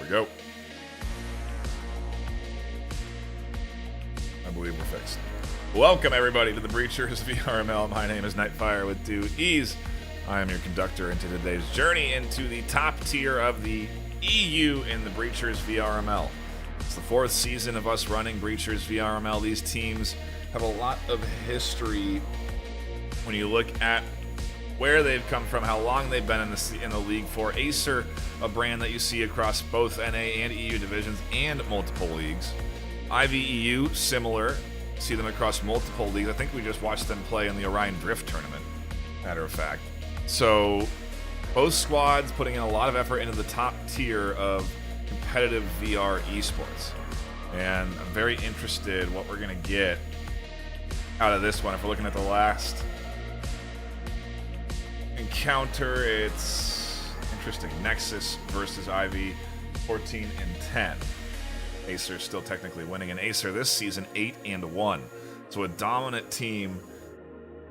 we go. I believe we're fixed. Welcome, everybody, to the Breachers VRML. My name is Nightfire with 2 E's. I am your conductor into today's journey into the top tier of the EU in the Breachers VRML. It's the 4th season of us running Breachers VRML. These teams have a lot of history when you look at where they've come from, how long they've been in the league for. AESIR, a brand that you see across both NA and EU divisions and multiple leagues. IVEU, similar. See them across multiple leagues. I think we just watched them play in the Orion Drift tournament, matter of fact. So both squads putting in a lot of effort into the top tier of competitive VR esports. And I'm very interested what we're going to get out of this one. If we're looking at the last encounter, it's interesting. Nexus versus IV, 14 and 10. AESIR still technically winning, and AESIR this season 8-1. So a dominant team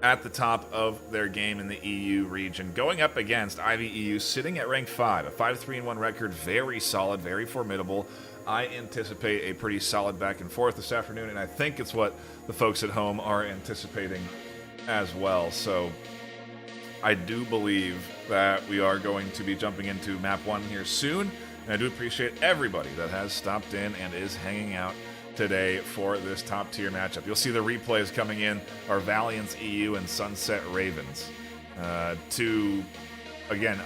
at the top of their game in the EU region, going up against IVEU, sitting at rank 5, a 5-3-1 record, very solid, very formidable. I anticipate a pretty solid back and forth this afternoon, and I think it's what the folks at home are anticipating as well. So I do believe that we are going to be jumping into map 1 here soon, and I do appreciate everybody that has stopped in and is hanging out today for this top tier matchup. You'll see the replays coming in are Valiance EU and Sunset Ravens. Two, again,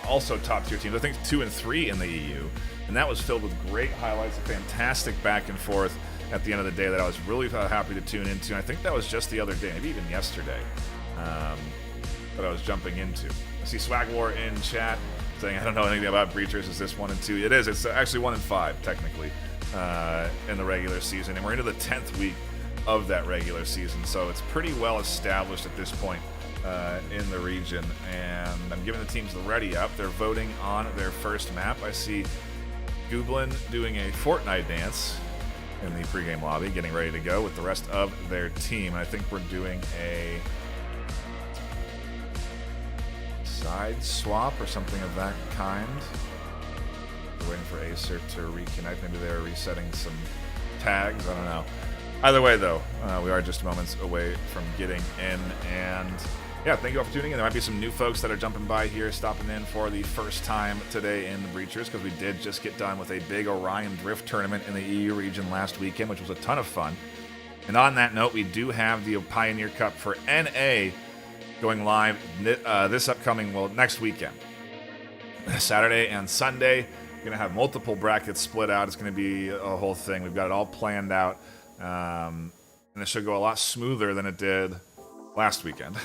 also top tier teams. I think 2 and 3 in the EU. And that was filled with great highlights, a fantastic back and forth at the end of the day that I was really happy to tune into. And I think that was just the other day, maybe even yesterday, that I was jumping into. I see Swag War in chat saying, I don't know anything about Breachers. Is this 1 and 2? It is. It's actually 1 and 5, technically, in the regular season. And we're into the 10th week of that regular season. So it's pretty well established at this point in the region. And I'm giving the teams the ready up. They're voting on their first map. I see Gooblin doing a Fortnite dance in the pregame lobby, getting ready to go with the rest of their team. I think we're doing a side swap or something of that kind. We're waiting for AESIR to reconnect. Maybe they're resetting some tags. I don't know. Either way, though, we are just moments away from getting in. And yeah, thank you all for tuning in. There might be some new folks that are jumping by here, stopping in for the first time today in the Breachers, because we did just get done with a big Orion Drift tournament in the EU region last weekend, which was a ton of fun. And on that note, we do have the Pioneer Cup for NA going live this upcoming, next weekend. Saturday and Sunday. We're going to have multiple brackets split out. It's going to be a whole thing. We've got it all planned out. And it should go a lot smoother than it did last weekend.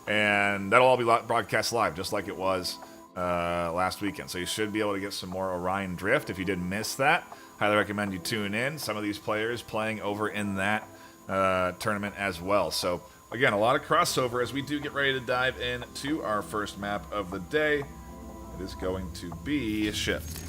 And that'll all be broadcast live, just like it was last weekend. So you should be able to get some more Orion Drift. If you did miss that, highly recommend you tune in. Some of these players playing over in that tournament as well. So again, a lot of crossover as we do get ready to dive into our first map of the day. It is going to be Shift.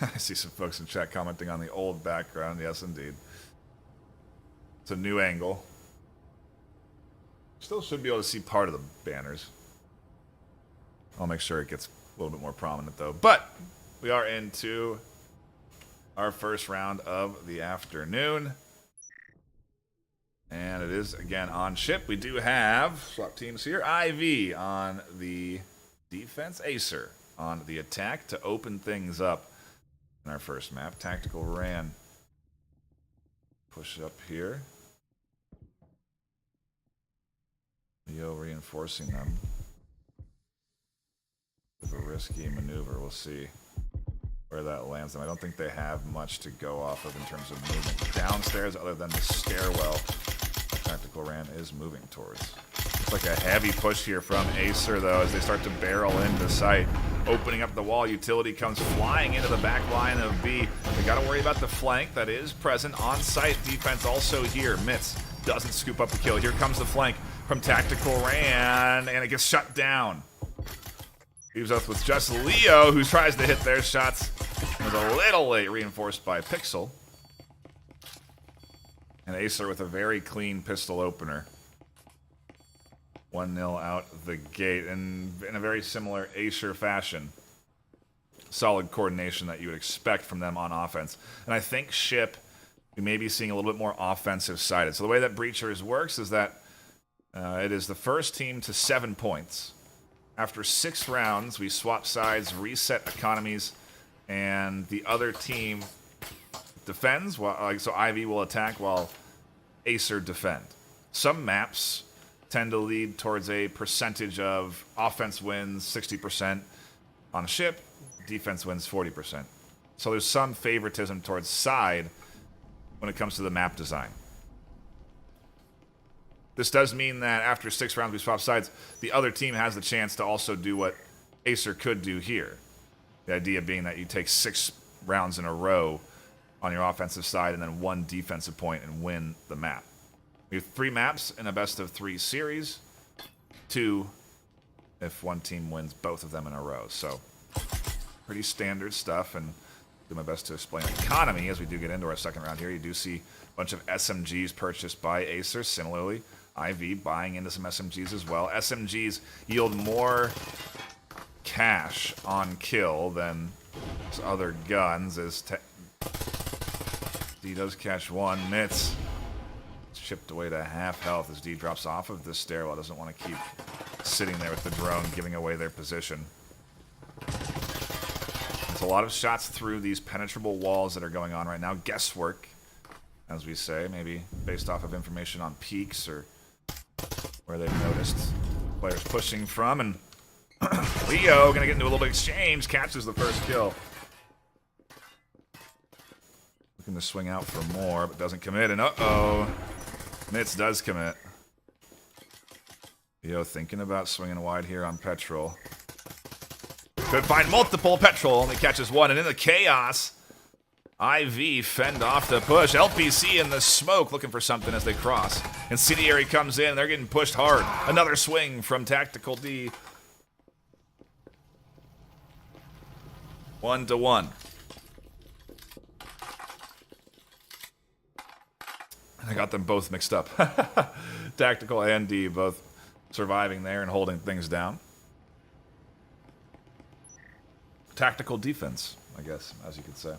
I see some folks in chat commenting on the old background. Yes, indeed. It's a new angle. Still should be able to see part of the banners. I'll make sure it gets a little bit more prominent, though. But we are into our first round of the afternoon. And it is, again, on ship. We do have swap teams here. IV on the defense. AESIR on the attack to open things up in our first map. Tactical Ran. Push it up here. Leo reinforcing them with a risky maneuver. We'll see where that lands them. I don't think they have much to go off of in terms of movement downstairs other than the stairwell Tactical Ran is moving towards. It's like a heavy push here from AESIR, though, as they start to barrel into sight. Opening up the wall, utility comes flying into the back line of B. They got to worry about the flank that is present on site. Defense also here. Mitz doesn't scoop up the kill. Here comes the flank from Tactical Ran, and it gets shut down. Leaves us with just Leo, who tries to hit their shots. Was a little late, reinforced by Pixel. And AESIR with a very clean pistol opener. 1-0 out the gate, and in a very similar AESIR fashion. Solid coordination that you would expect from them on offense. And I think Ship, we may be seeing a little bit more offensive sided. So the way that Breachers works is that it is the first team to 7 points. After 6 rounds, we swap sides, reset economies, and the other team defends. So Ivy will attack while AESIR defend. Some maps tend to lead towards a percentage of offense wins 60% on a ship, defense wins 40%. So there's some favoritism towards side when it comes to the map design. This does mean that after 6 rounds we swap sides, the other team has the chance to also do what AESIR could do here. The idea being that you take 6 rounds in a row on your offensive side and then 1 defensive point and win the map. We have 3 maps in a best of 3 series. 2 if one team wins both of them in a row. So pretty standard stuff, and do my best to explain economy as we do get into our second round here. You do see a bunch of SMGs purchased by AESIR. Similarly, IV buying into some SMGs as well. SMGs yield more cash on kill than other guns. D does catch 1. Mitz chipped away to half health as D drops off of this stairwell. Doesn't want to keep sitting there with the drone, giving away their position. There's a lot of shots through these penetrable walls that are going on right now. Guesswork, as we say, maybe based off of information on peaks or where they've noticed players pushing from. And Leo going to get into a little bit of exchange, catches the first kill. Looking to swing out for more, but doesn't commit. And uh-oh, Mitz does commit. Leo thinking about swinging wide here on Petrol. Could find multiple. Petrol only catches 1. And in the chaos, IV fend off the push. LPC in the smoke looking for something as they cross. Incendiary comes in. They're getting pushed hard. Another swing from Tactical D. 1-1. I got them both mixed up. Tactical and D both surviving there and holding things down. Tactical defense, I guess, as you could say.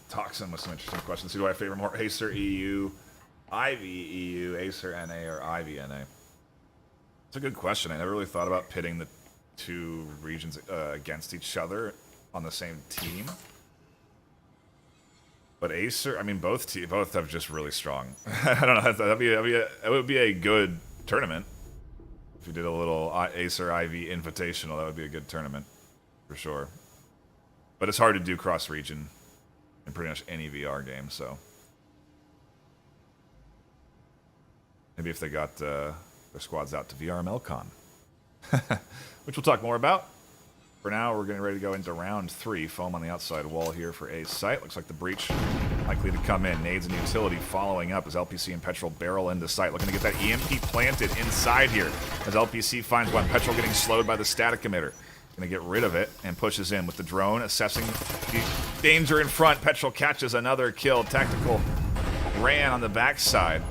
Toxin with some interesting questions. Who do I favor more? AESIR EU, IV EU, AESIR NA, or IV NA? It's a good question. I never really thought about pitting the 2 regions against each other on the same team. But AESIR, I mean, both have just really strong. I don't know. It would be a good tournament if you did a little AESIR IV Invitational. That would be a good tournament for sure. But it's hard to do cross region in pretty much any VR game. So maybe if they got their squads out to VRML Con, which we'll talk more about. For now, we're getting ready to go into round 3. Foam on the outside wall here for A's site. Looks like the breach likely to come in. Nades and utility following up as LPC and Petrol barrel into sight. Looking to get that EMP planted inside here as LPC finds one. Petrol getting slowed by the static emitter. Going to get rid of it and pushes in with the drone, assessing the danger in front. Petrol catches another kill. Tactical ran on the backside.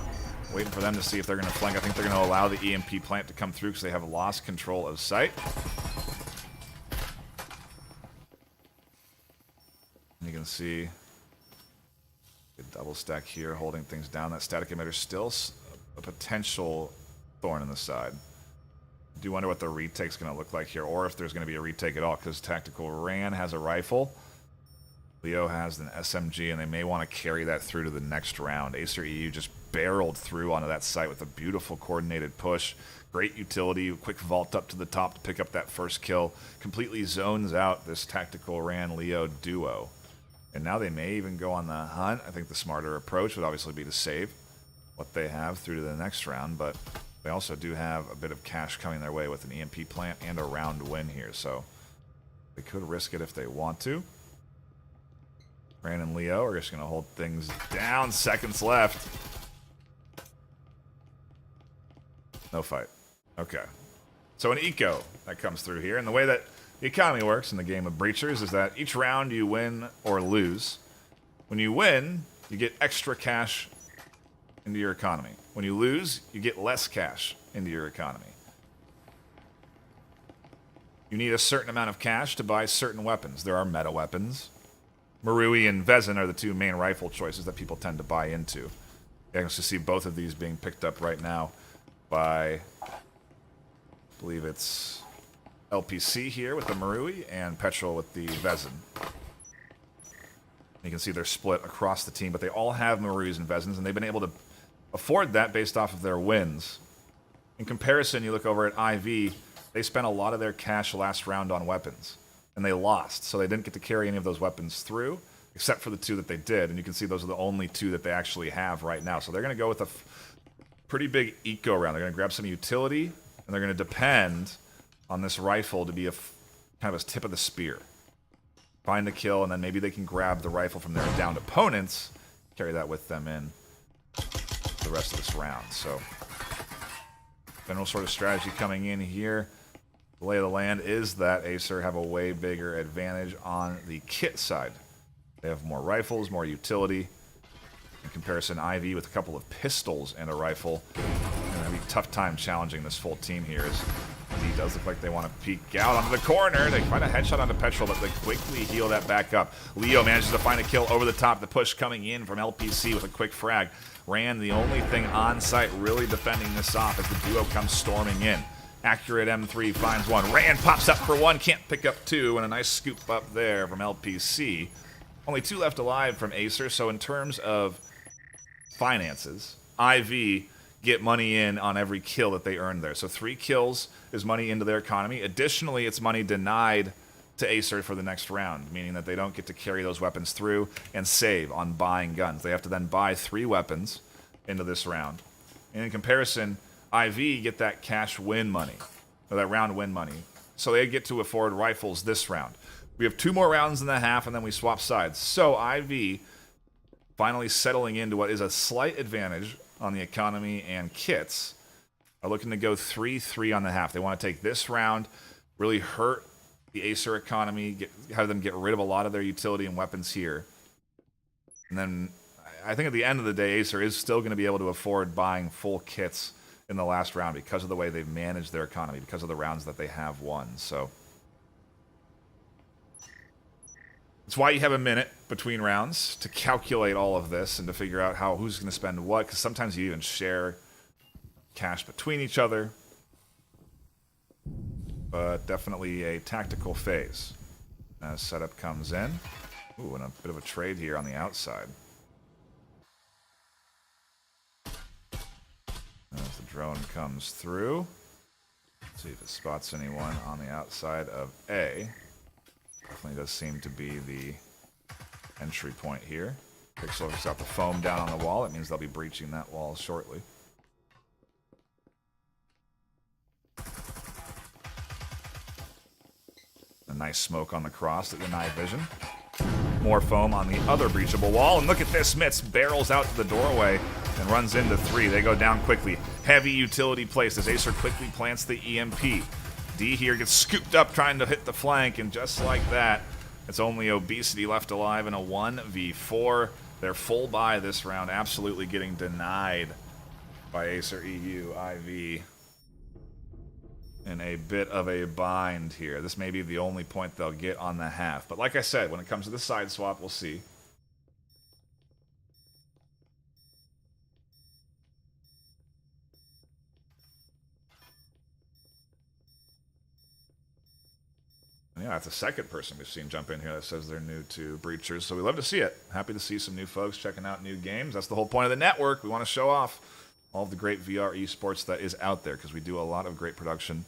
Waiting for them to see if they're going to flank. I think they're going to allow the EMP plant to come through because they have lost control of sight. You can see a double stack here holding things down. That static emitter still a potential thorn in the side. I do wonder what the retake's going to look like here, or if there's going to be a retake at all, because Tactical Ran has a rifle. Leo has an SMG, and they may want to carry that through to the next round. AESIR EU just barreled through onto that site with a beautiful coordinated push. Great utility, quick vault up to the top to pick up that first kill. Completely zones out this Tactical Ran Leo duo. And now they may even go on the hunt. I think the smarter approach would obviously be to save what they have through to the next round, but they also do have a bit of cash coming their way with an EMP plant and a round win here, so they could risk it if they want to. Ran and Leo are just going to hold things down. Seconds left. No fight. Okay. So an eco that comes through here, and the way that the economy works in the game of Breachers is that each round you win or lose. When you win, you get extra cash into your economy. When you lose, you get less cash into your economy. You need a certain amount of cash to buy certain weapons. There are meta weapons. Marui and Vezin are the two main rifle choices that people tend to buy into. You can actually see both of these being picked up right now by, I believe it's LPC here with the Marui and Petrol with the Vezin. You can see they're split across the team, but they all have Maruis and Vezins, and they've been able to afford that based off of their wins. In comparison, you look over at IV, they spent a lot of their cash last round on weapons, and they lost, so they didn't get to carry any of those weapons through, except for the two that they did, and you can see those are the only two that they actually have right now. So they're going to go with a pretty big eco round. They're going to grab some utility, and they're going to depend on this rifle to be a kind of a tip of the spear. Find the kill, and then maybe they can grab the rifle from their downed opponents, carry that with them in the rest of this round. So, general sort of strategy coming in here. The lay of the land is that AESIR have a way bigger advantage on the kit side. They have more rifles, more utility. In comparison, IV with a couple of pistols and a rifle. And it'll be a tough time challenging this full team here. As he does look like they want to peek out onto the corner. They find a headshot onto Petrol, but they quickly heal that back up. Leo manages to find a kill over the top. The push coming in from LPC with a quick frag. Rand, the only thing on site really defending this off as the duo comes storming in. Accurate M3 finds one. Rand pops up for one, can't pick up two, and a nice scoop up there from LPC. Only two left alive from AESIR, so in terms of finances, IV get money in on every kill that they earn there. So 3 kills is money into their economy. Additionally, it's money denied to AESIR for the next round, meaning that they don't get to carry those weapons through and save on buying guns. They have to then buy 3 weapons into this round. And in comparison, IV get that cash win money, or that round win money. So they get to afford rifles this round. We have 2 more rounds in the half, and then we swap sides. So IV finally settling into what is a slight advantage on the economy and kits, are looking to go 3-3 on the half. They want to take this round, really hurt the AESIR economy, have them get rid of a lot of their utility and weapons here. And then I think at the end of the day, AESIR is still going to be able to afford buying full kits in the last round because of the way they've managed their economy, because of the rounds that they have won. So that's why you have a minute between rounds to calculate all of this and to figure out who's going to spend what, because sometimes you even share cash between each other. But definitely a tactical phase as setup comes in. Ooh, and a bit of a trade here on the outside. As the drone comes through. Let's see if it spots anyone on the outside of A. Definitely does seem to be the entry point here. Pixel's got the foam down on the wall. It means they'll be breaching that wall shortly. A nice smoke on the cross to deny vision. More foam on the other breachable wall. And look at this. Mitz barrels out to the doorway and runs into 3. They go down quickly. Heavy utility placed as AESIR quickly plants the EMP. D here gets scooped up trying to hit the flank, and just like that, it's only Obesity left alive in a 1v4. They're full buy this round, absolutely getting denied by AESIR EU IV. In a bit of a bind here. This may be the only point they'll get on the half. But like I said, when it comes to the side swap, we'll see. Yeah, that's the second person we've seen jump in here that says they're new to Breachers. So we love to see it. Happy to see some new folks checking out new games. That's the whole point of the network. We want to show off all of the great VR esports that is out there, because we do a lot of great production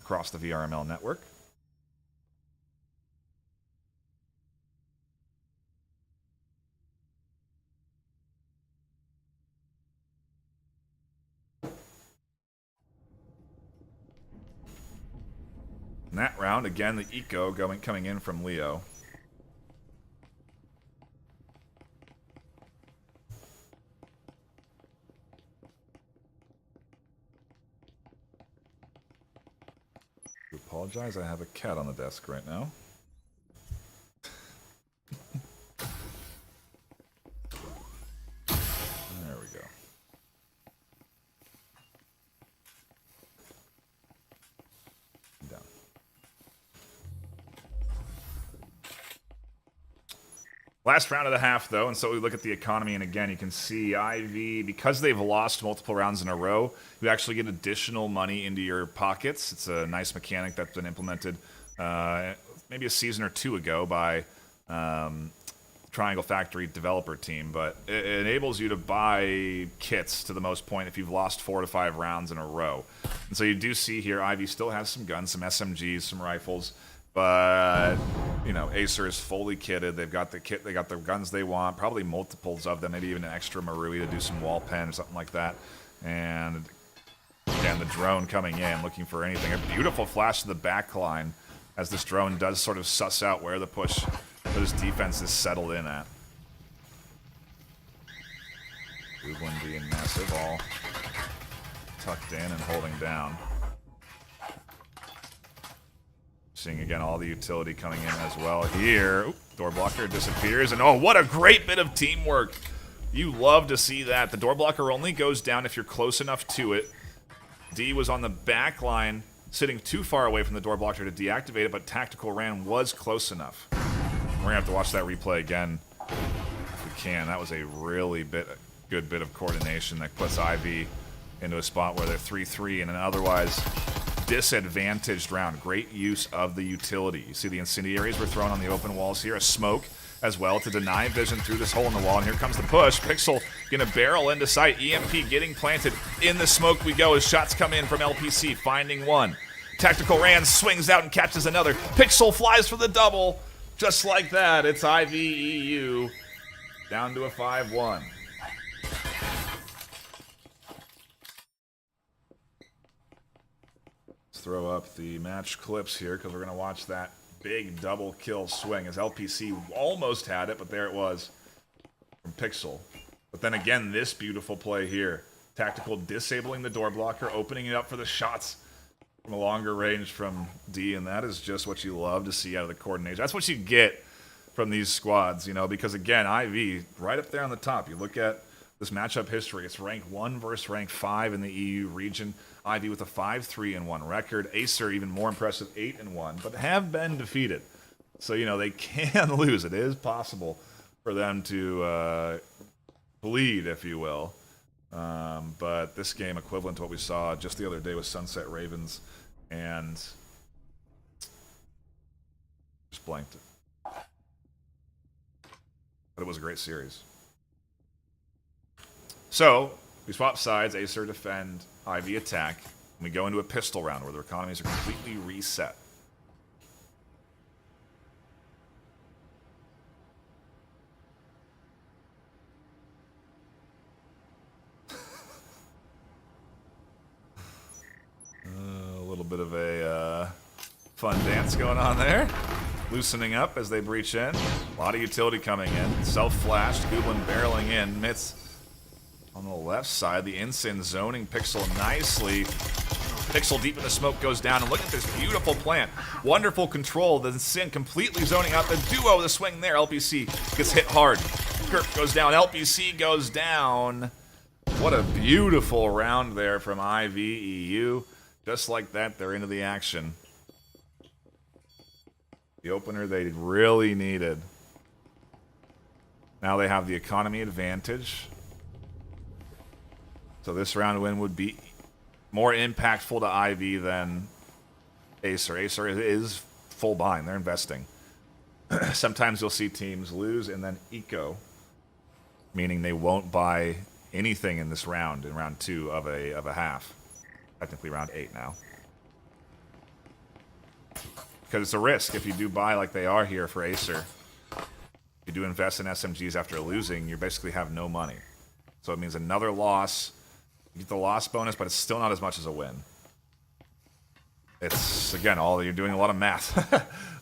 across the VRML network. In that round, again, the eco coming in from Leo. apologize, I have a cat on the desk right now. There we go. Down. Last round of the half, though, and so we look at the economy, and again, you can see IV, because they've lost multiple rounds in a row, you actually get additional money into your pockets. It's a nice mechanic that's been implemented maybe a season or two ago by Triangle Factory developer team, but it enables you to buy kits to the most point if you've lost 4 to 5 rounds in a row. And so you do see here, Ivy still has some guns, some SMGs, some rifles, but, you know, AESIR is fully kitted. They've got the kit, they got the guns they want, probably multiples of them, maybe even an extra Marui to do some wall pen or something like that. And, again, the drone coming in, looking for anything. A beautiful flash to the back line as this drone does sort of suss out where the push for this defense is settled in at. Goblin being massive, all tucked in and holding down. Seeing again all the utility coming in as well here. Oop, door blocker disappears, and oh, what a great bit of teamwork. You love to see that. The door blocker only goes down if you're close enough to it. D was on the back line, sitting too far away from the door blocker to deactivate it, but Tactical Ran was close enough. We're gonna have to watch that replay again if we can. That was a really good bit of coordination that puts IV into a spot where they're 3-3 in an otherwise disadvantaged round. Great use of the utility. You see the incendiaries were thrown on the open walls here. A smoke as well to deny vision through this hole in the wall. And here comes the push. Pixel gonna barrel into sight. EMP getting planted. In the smoke we go as shots come in from LPC, finding one. Tactical Ran swings out and catches another. Pixel flies for the double. Just like that, it's IVEU down to a 5-1. Throw up the match clips here because we're going to watch that big double kill swing as LPC almost had it, but there it was from Pixel. But then again, this beautiful play here. Tactical disabling the door blocker, opening it up for the shots from a longer range from D, and that is just what you love to see out of the coordination. That's what you get from these squads, you know, because again, IV, right up there on the top. You look at this matchup history, it's rank 1 versus rank 5 in the EU region. IV with a 5-3-1 record. AESIR even more impressive, 8-1, but have been defeated. So, you know, they can lose. It is possible for them to bleed, if you will. But this game, equivalent to what we saw just the other day with Sunset Ravens, and just blanked it. But it was a great series. So, we swap sides, AESIR defend, IV attack, and we go into a pistol round where their economies are completely reset. A little bit of a fun dance going on there. Loosening up as they breach in. A lot of utility coming in. Self-flashed, Goblin barreling in. Mitz on the left side, the Ensign zoning Pixel nicely. Pixel deep in the smoke goes down, and look at this beautiful plant. Wonderful control. The Ensign completely zoning out the duo. The swing there. LPC gets hit hard. Kirk goes down. LPC goes down. What a beautiful round there from IVEU. Just like that, they're into the action. The opener they really needed. Now they have the economy advantage. So this round win would be more impactful to IV than AESIR. AESIR is full buying. They're investing. Sometimes you'll see teams lose and then eco, meaning they won't buy anything in this round, in round 2 of a half. Technically round 8 now. Because it's a risk if you do buy like they are here for AESIR. If you do invest in SMGs after losing, you basically have no money. So it means another loss. You get the loss bonus, but it's still not as much as a win. It's, again, you're doing a lot of math,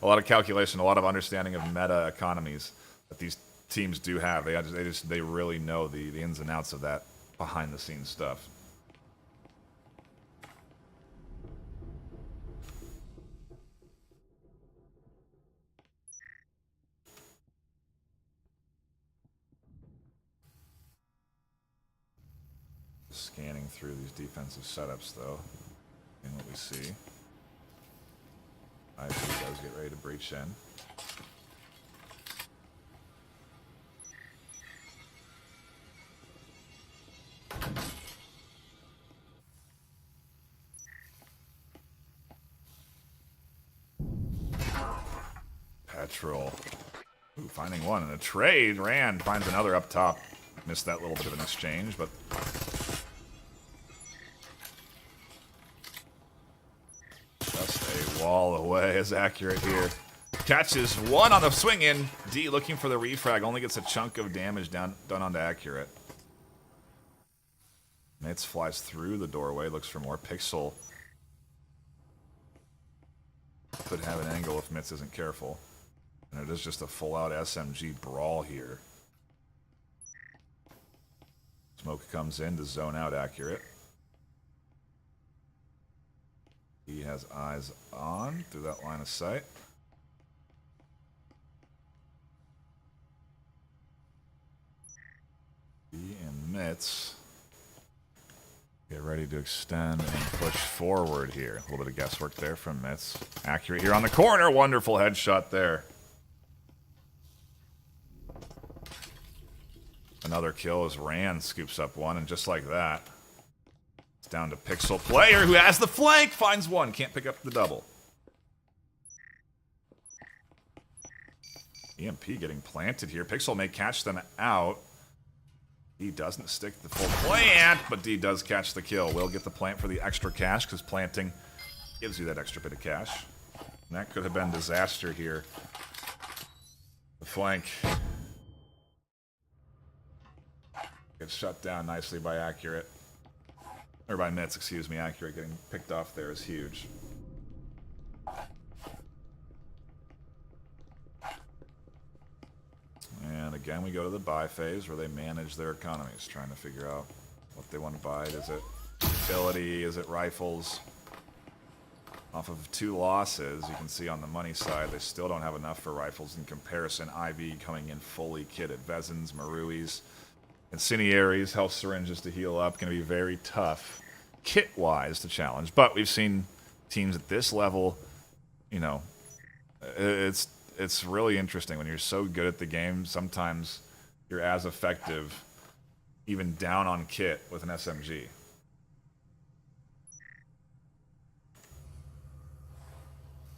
a lot of calculation, a lot of understanding of meta economies that these teams do have. They really know the ins and outs of that behind the scenes stuff. Scanning through these defensive setups, though, and what we see. IV does get ready to breach in. Petrol. Ooh, finding one in a trade. Rand finds another up top. Missed that little bit of an exchange, but just a wall away is accurate here. Catches one on the swing in. D looking for the refrag. Only gets a chunk of damage done onto accurate. Mitz flies through the doorway. Looks for more. Pixel could have an angle if Mitz isn't careful. And it is just a full-out SMG brawl here. Smoke comes in to zone out accurate. He has eyes on through that line of sight. He and Mitz get ready to extend and push forward here. A little bit of guesswork there from Mitz. Accurate here on the corner. Wonderful headshot there. Another kill as Rand scoops up one, and just like that, it's down to Pixel player who has the flank, finds one, can't pick up the double. EMP getting planted here. Pixel may catch them out. He doesn't stick the full plant, but D does catch the kill. Will get the plant for the extra cash, because planting gives you that extra bit of cash. And that could have been disaster here. The flank gets shut down nicely by accurate. Or by Mitz, excuse me. Accurate getting picked off there is huge. And again, we go to the buy phase where they manage their economies, trying to figure out what they want to buy. Is it utility? Is it rifles? Off of 2 losses, you can see on the money side, they still don't have enough for rifles in comparison. IV coming in fully kitted. Vezins, Maruis, Incendiaries, health syringes to heal up. Going to be very tough, kit-wise, to challenge. But we've seen teams at this level, you know, it's really interesting. When you're so good at the game, sometimes you're as effective, even down on kit, with an SMG.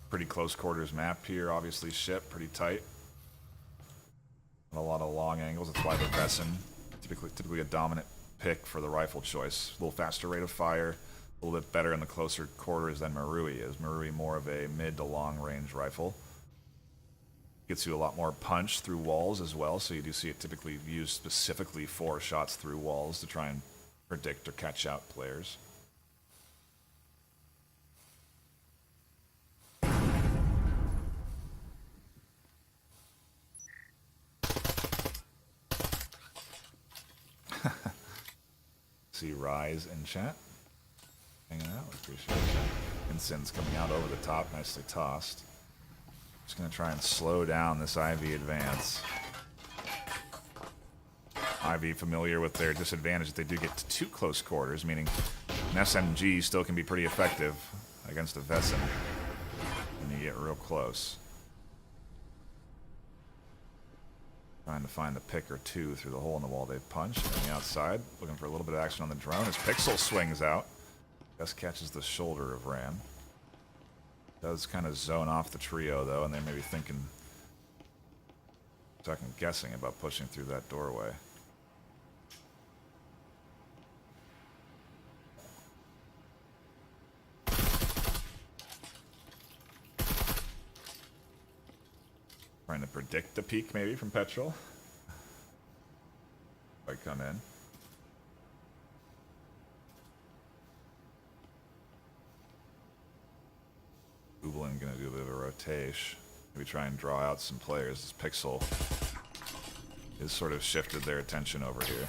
Pretty close quarters map here, obviously ship, pretty tight. And a lot of long angles, that's why the Vesson, typically a dominant pick for the rifle choice. A little faster rate of fire, a little bit better in the closer quarters than Marui is. Marui more of a mid to long range rifle. Gets you a lot more punch through walls as well, so you do see it typically used specifically for shots through walls to try and predict or catch out players. See Rise in chat. Hanging out, we appreciate that. Ensign's coming out over the top, nicely tossed. Just going to try and slow down this IV advance. IV familiar with their disadvantage that they do get to 2 close quarters, meaning an SMG still can be pretty effective against a Vesson when you get real close. Trying to find the pick or 2 through the hole in the wall they've punched. On the outside, looking for a little bit of action on the drone as Pixel swings out. Just catches the shoulder of Ram. Does kind of zone off the trio, though, and they may be thinking, second guessing about pushing through that doorway. Trying to predict the peak, maybe, from Petrol. Might come in. Ublin gonna do a bit of a rotation. Maybe try and draw out some players. This Pixel has sort of shifted their attention over here.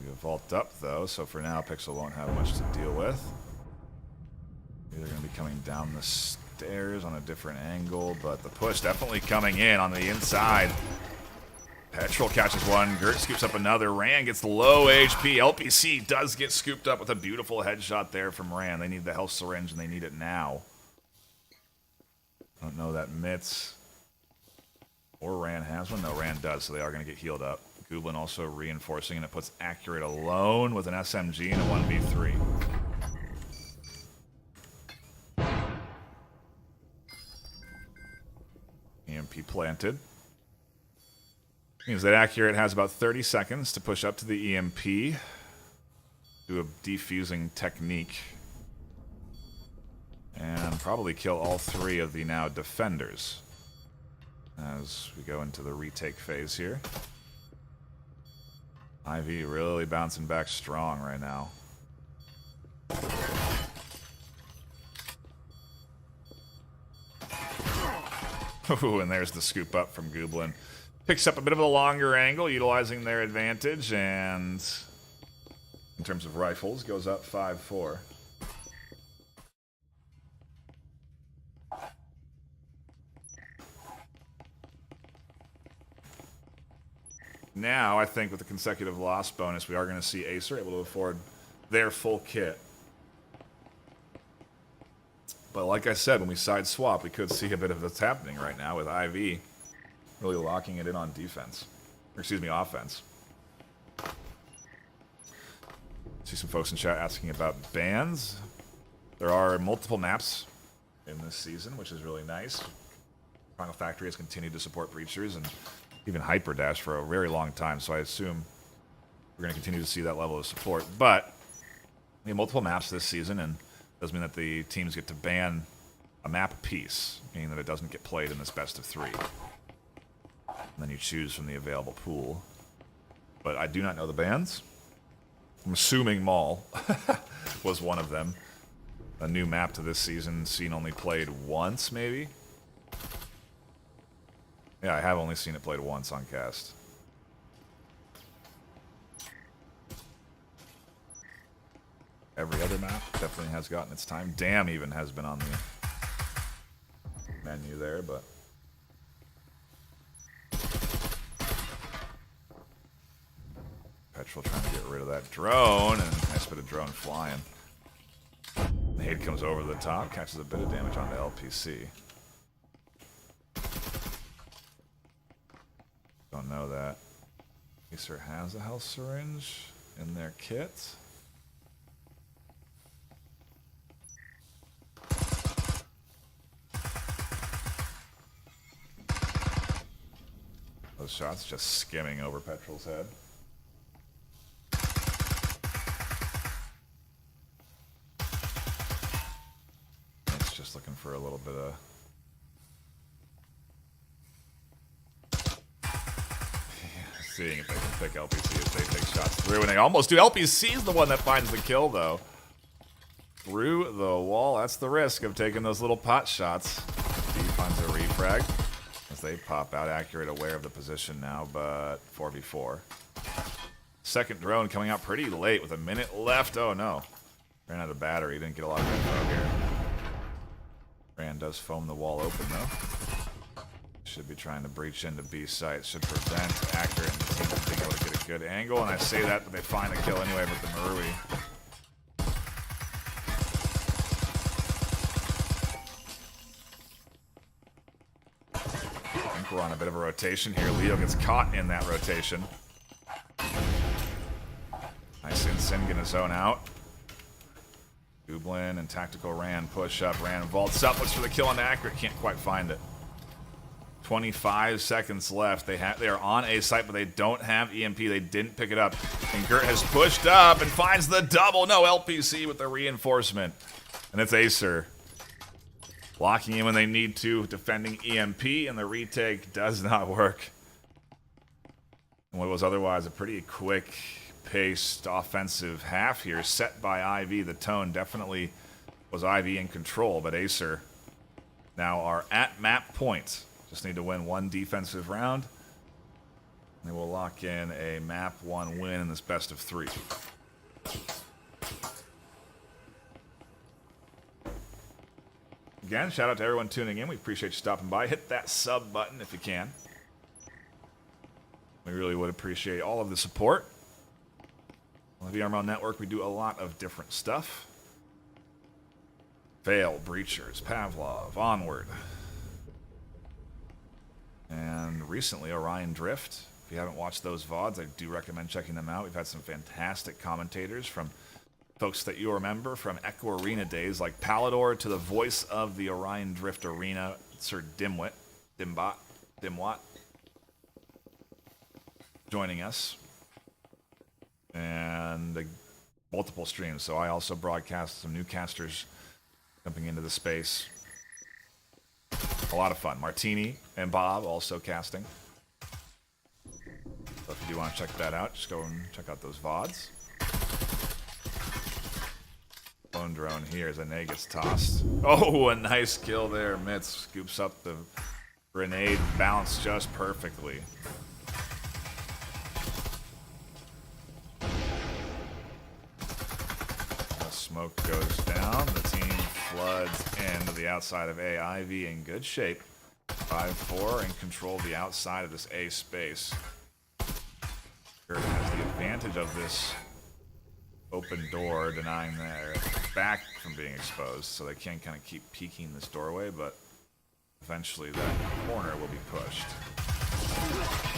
We have vault up though, so for now Pixel won't have much to deal with. They're gonna be coming down the stairs on a different angle, but the push definitely coming in on the inside. Petrol catches one. Gert scoops up another. Rand gets low HP. LPC does get scooped up with a beautiful headshot there from Rand. They need the health syringe, and they need it now. Don't know that Mitz or Rand has one. No, Rand does, so they are going to get healed up. Gublin also reinforcing, and it puts Accurate alone with an SMG and a 1v3. EMP planted. Means that Accurate has about 30 seconds to push up to the EMP, do a defusing technique, and probably kill all three of the now defenders as we go into the retake phase here. IV really bouncing back strong right now. Ooh, and there's the scoop up from Gublin. Picks up a bit of a longer angle, utilizing their advantage, and in terms of rifles, goes up 5-4. Now, I think with the consecutive loss bonus, we are going to see AESIR able to afford their full kit. But like I said, when we side swap, we could see a bit of what's happening right now with IV really locking it in on defense. Or excuse me, offense. See some folks in chat asking about bans. There are multiple maps in this season, which is really nice. Final Factory has continued to support Breachers and even Hyperdash for a very long time, so I assume we're going to continue to see that level of support. But we have multiple maps this season, and it does mean that the teams get to ban a map apiece, meaning that it doesn't get played in this best of 3. And then you choose from the available pool. But I do not know the bans. I'm assuming Mall was one of them. A new map to this season, seen only played once, maybe? Yeah, I have only seen it played once on cast. Every other map definitely has gotten its time. Damn even has been on the menu there, but... Petrol trying to get rid of that drone, and nice bit of drone flying. Nade comes over the top, catches a bit of damage on the LPC. Don't know that AESIR has a health syringe in their kit. Those shots just skimming over Petrol's head. It's just looking for a little bit of... seeing if they can pick LPC as they take shots through, and they almost do. LPC is the one that finds the kill, though. Through the wall, that's the risk of taking those little pot shots. D finds a refrag as they pop out. Accurate, aware of the position now, but 4v4. Second drone coming out pretty late with a minute left. Oh no, ran out of battery. Didn't get a lot of info here. Rand does foam the wall open though. Should be trying to breach into B site. Should prevent Accurate and the team from being able to get a good angle. And I say that, but they find a kill anyway with the Marui. I think we're on a bit of a rotation here. Leo gets caught in that rotation. Nice Sin gonna zone out. Gublin and Tactical Rand push up. Rand vaults up, looks for the kill on Accurate. Can't quite find it. 25 seconds left. They are on A site, but they don't have EMP. They didn't pick it up. And Gert has pushed up and finds the double. No, LPC with the reinforcement. And it's AESIR. Locking in when they need to, defending EMP, and the retake does not work. And what was otherwise a pretty quick-paced offensive half here, set by IV. The tone definitely was IV in control, but AESIR now are at map point. Just need to win one defensive round. And they will lock in a map 1 win in this best of 3. Again, shout out to everyone tuning in. We appreciate you stopping by. Hit that sub button if you can. We really would appreciate all of the support. On the VRML network, we do a lot of different stuff. Veil, Breachers, Pavlov, Onward. And recently, Orion Drift. If you haven't watched those VODs, I do recommend checking them out. We've had some fantastic commentators from folks that you remember from Echo Arena days, like Palador to the voice of the Orion Drift Arena, Sir Dimwat, joining us. And multiple streams. So I also broadcast some new casters jumping into the space. A lot of fun. Martini and Bob also casting. So if you do want to check that out, just go and check out those VODs. Clone drone here as a nade gets tossed. Oh, a nice kill there. Mitz scoops up the grenade, balanced just perfectly. The smoke goes down. The team floods into the outside of A. Ivy in good shape. 5-4 and control the outside of this A space. Has the advantage of this open door, denying their back from being exposed, so they can kind of keep peeking this doorway, but eventually that corner will be pushed.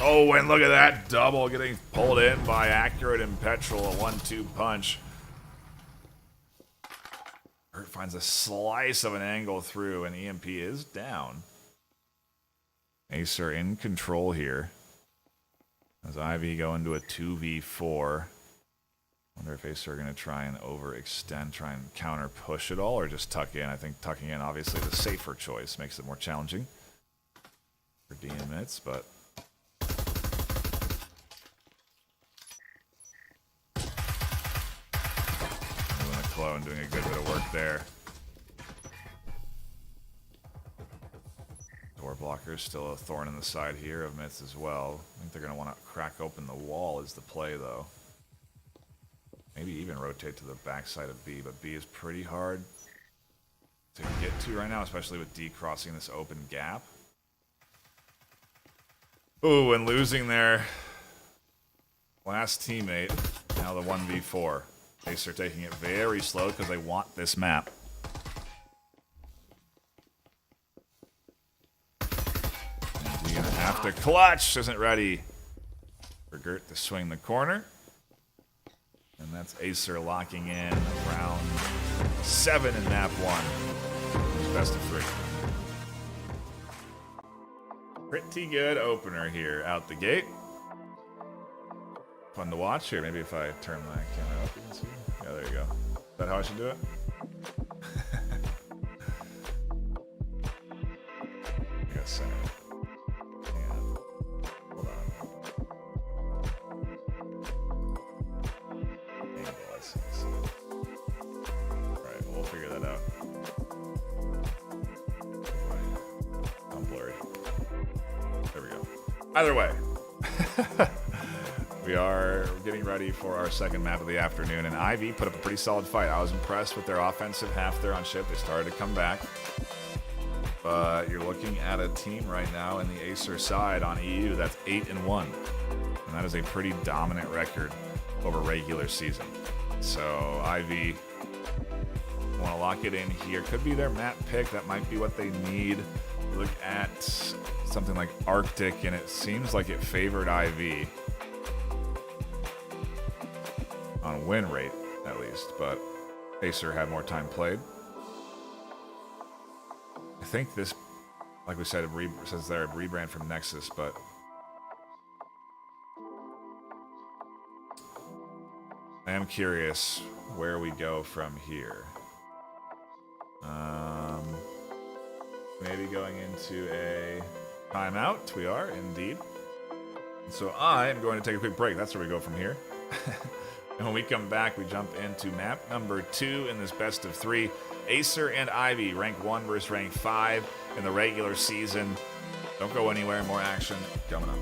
Oh, and look at that double getting pulled in by Accurate and Petrol, a 1-2 punch. Hurt finds a slice of an angle through, and EMP is down. AESIR in control here. As Ivy go into a 2v4. Wonder if AESIR are going to try and overextend, try and counter push it all, or just tuck in. I think tucking in, obviously, the safer choice. Makes it more challenging for DMits, but... Moving a clone, doing a good bit of work there. Door blockers, still a thorn in the side here of Myths as well. I think they're going to want to crack open the wall is the play, though. Maybe even rotate to the backside of B, but B is pretty hard to get to right now, especially with D crossing this open gap. Ooh, and losing their last teammate. Now the 1v4. AESIR taking it very slow because they want this map. You're gonna have to clutch. Isn't ready for Gert to swing the corner. And that's AESIR locking in round 7 in map 1. Best of 3. Pretty good opener here out the gate. Fun to watch here. Maybe if I turn my camera up, you can see. Yeah, there you go. Is that how I should do it? I got center. And hold on. Alright, we'll figure that out. I'm blurry. There we go. Either way. We are getting ready for our second map of the afternoon, and Ivy put up a pretty solid fight. I was impressed with their offensive half there on ship. They started to come back. But you're looking at a team right now in the AESIR side on EU that's 8-1. And that is a pretty dominant record over regular season. So Ivy want to lock it in here. Could be their map pick. That might be what they need. Look at something like Arctic, and it seems like it favored Ivy on win rate, at least. But AESIR had more time played. I think this, like we said, it says they're a rebrand from Nexus, but I am curious where we go from here. Maybe going into a timeout. We are, indeed. So I am going to take a quick break. That's where we go from here. And when we come back, we jump into map number 2 in this best of 3. AESIR and Ivy, rank 1 versus rank 5 in the regular season. Don't go anywhere. More action coming up.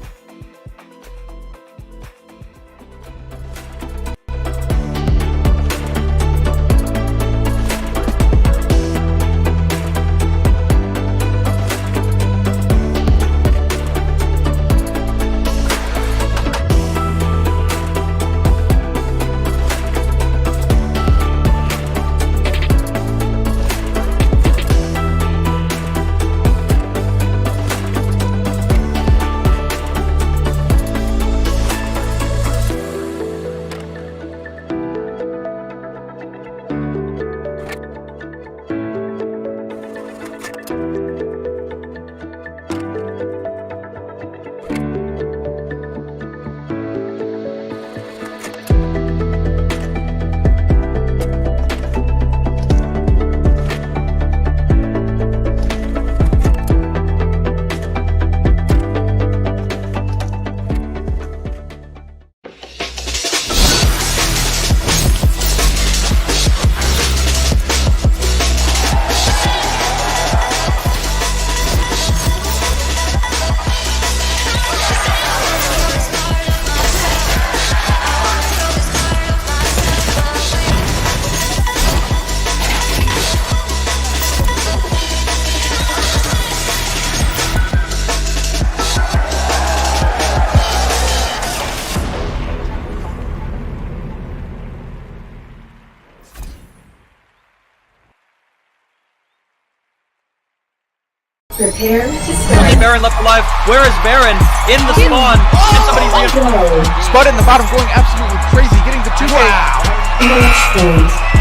Prepare to start. Okay, Baron left alive. Where is Baron? In the spawn. And somebody's Spud in the bottom going absolutely crazy, getting the 2K. Match point.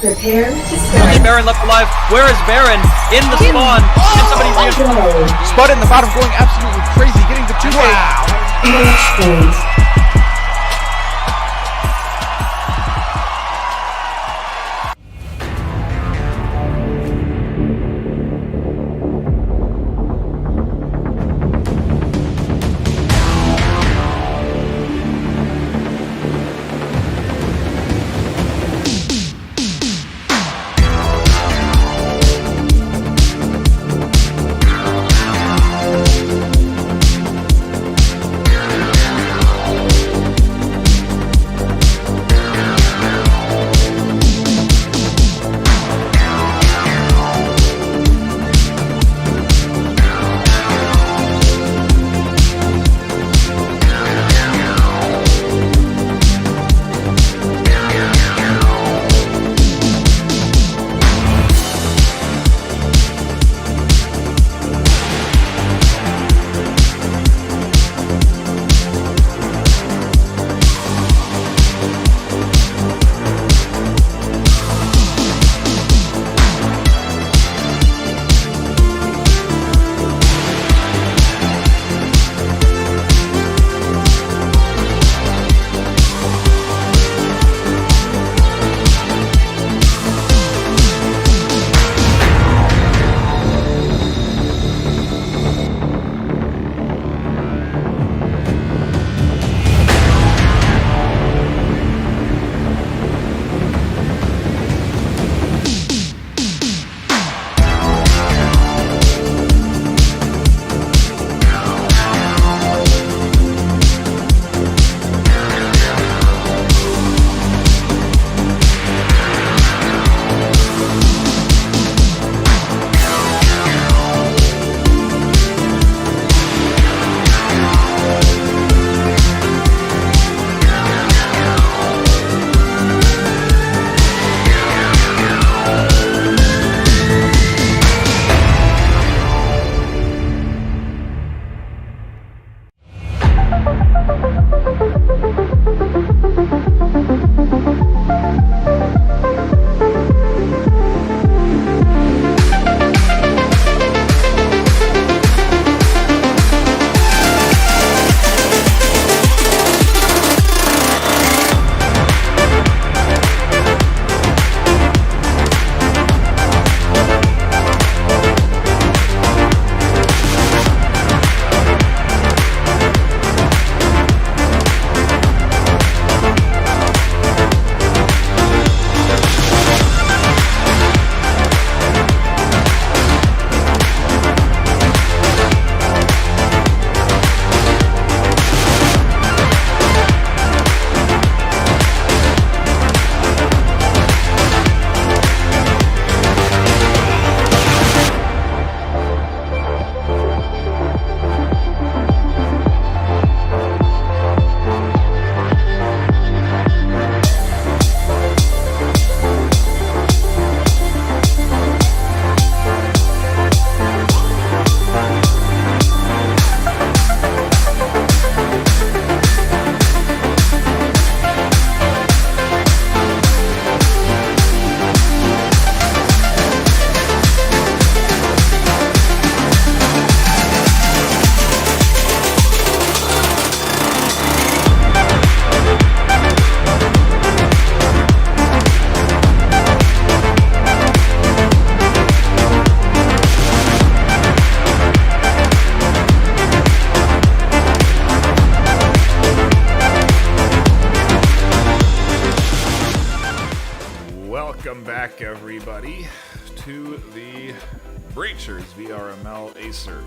Prepare to start. Okay, Baron left alive. Where is Baron? In the spawn. And somebody's Spud in the bottom going absolutely crazy, getting the 2K. Match point. everybody, to the Breachers VRML AESIR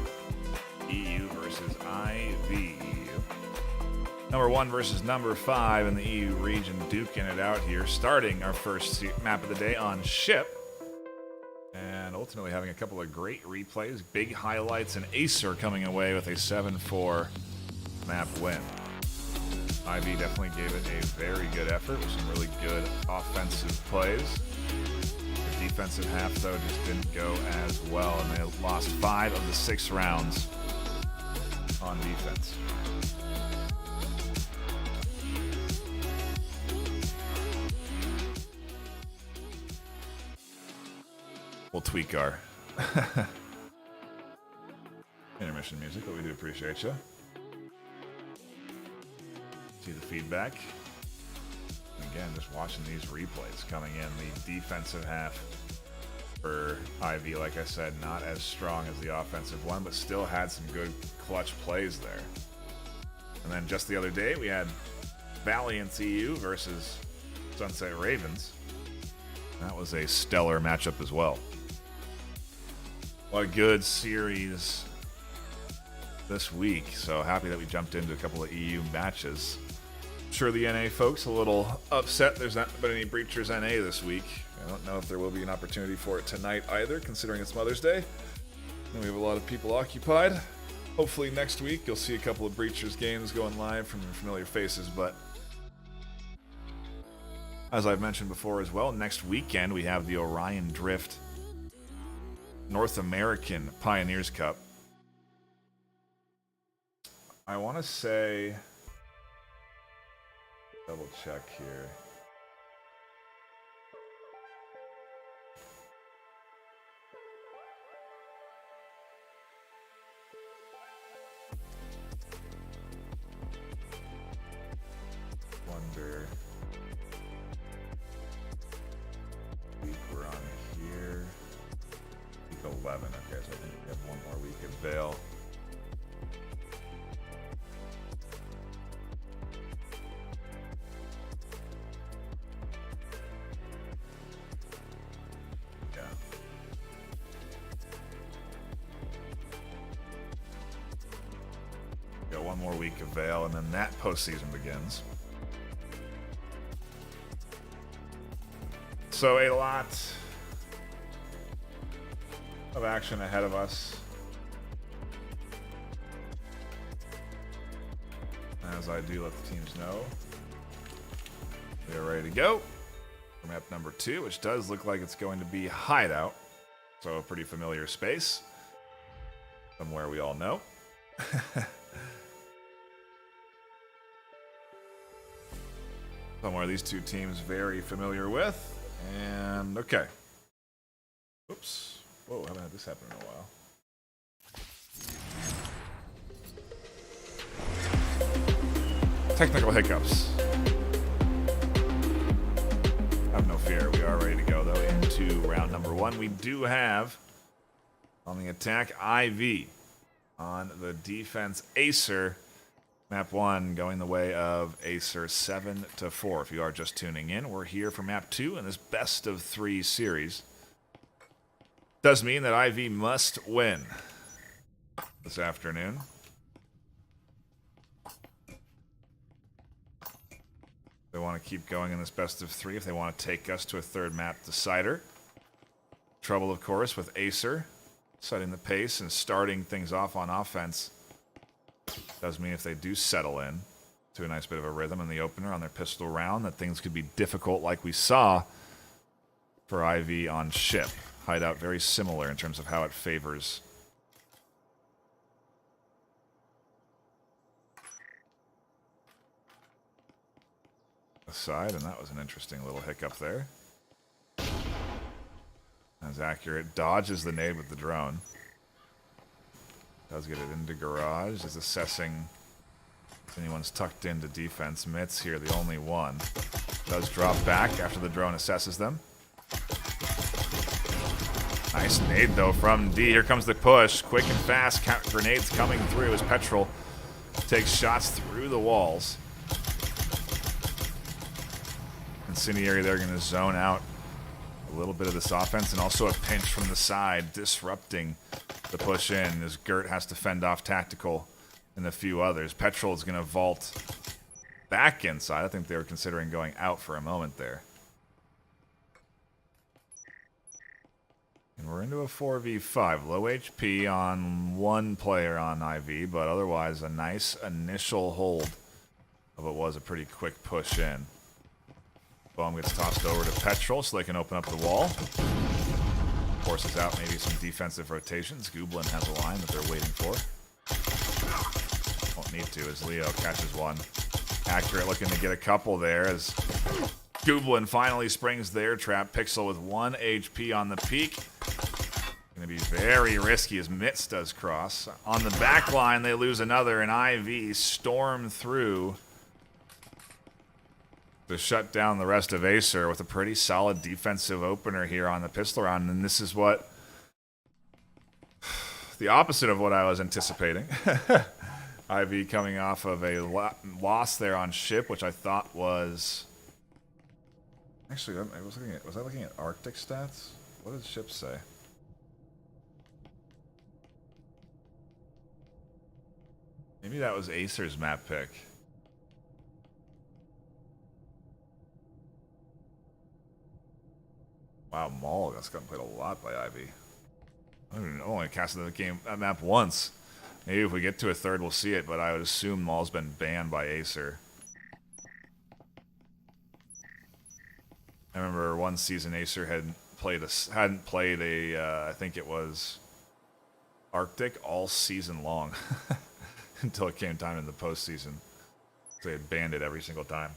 EU versus IV. Number 1 versus number 5 in the EU region, duking it out here, starting our first map of the day on Ship. And ultimately having a couple of great replays, big highlights, and AESIR coming away with a 7-4 map win. IV definitely gave it a very good effort with some really good offensive plays. The defensive half, though, just didn't go as well, and they lost 5 of the 6 rounds on defense. We'll tweak our intermission music, but we do appreciate you. See the feedback. And again, just watching these replays coming in. The defensive half for IV, like I said, not as strong as the offensive one, but still had some good clutch plays there. And then just the other day, we had Valiant EU versus Sunset Ravens. That was a stellar matchup as well. What a good series this week. So happy that we jumped into a couple of EU matches. I'm sure the NA folks a little upset there's not been any Breachers NA this week. I don't know if there will be an opportunity for it tonight either, considering it's Mother's Day. And we have a lot of people occupied. Hopefully next week you'll see a couple of Breachers games going live from familiar faces, but as I've mentioned before as well, next weekend we have the Orion Drift North American Pioneers Cup. I want to say, double check here. Wonder. Week we're on here. Week 11. Okay, so I think we have one more week of Vale. Got one more week of Vale, and then that postseason begins. So a lot of action ahead of us. As I do let the teams know, they're ready to go for map number 2, which does look like it's going to be Hideout. So a pretty familiar space. Somewhere we all know. Somewhere these two teams very familiar with. And okay. Oops. Whoa, I haven't had this happen in a while. Technical hiccups. Have no fear. We are ready to go, though, into round number 1. We do have, on the attack, IV. On the defense, AESIR. Map 1 going the way of AESIR 7-4. If you are just tuning in, we're here for map 2 in this best of 3 series. Does mean that IV must win this afternoon. They want to keep going in this best of 3 if they want to take us to a third map decider. Trouble, of course, with AESIR setting the pace and starting things off on offense. Does mean if they do settle in to a nice bit of a rhythm in the opener on their pistol round, that things could be difficult like we saw for IV on Ship. Hideout very similar in terms of how it favors the side, and that was an interesting little hiccup there. That's accurate. Dodges the nade with the drone. Does get it into garage. Is assessing if anyone's tucked into defense. Mitz here, the only one. Does drop back after the drone assesses them. Nice nade, though, from D. Here comes the push. Quick and fast. Grenades coming through as Petrol takes shots through the walls. Incendiary, they're going to zone out a little bit of this offense, and also a pinch from the side, disrupting the push in as Gert has to fend off Tactical and a few others. Petrol is going to vault back inside. I think they were considering going out for a moment there. And we're into a 4v5. Low HP on one player on IV, but otherwise a nice initial hold of what was a pretty quick push in. Bomb gets tossed over to Petrol so they can open up the wall. Forces out maybe some defensive rotations. Gooblin has a line that they're waiting for. Won't need to as Leo catches one. Accurate looking to get a couple there as Gooblin finally springs their trap. Pixel with 1 HP on the peak. Going to be very risky as Mitz does cross. On the back line, they lose another, and IV storm through to shut down the rest of AESIR with a pretty solid defensive opener here on the pistol round. And this is what... the opposite of what I was anticipating. IV coming off of a loss there on ship, which I thought was... Actually, was I looking at Arctic stats? What did ship say? Maybe that was AESIR's map pick. Wow, Maul that's gotten played a lot by Ivy. I don't even know. I only casted the game that map once. Maybe if we get to a third, we'll see it. But I would assume Maul's been banned by AESIR. I remember one season AESIR hadn't played a I think it was Arctic all season long until it came time in the postseason. So they had banned it every single time.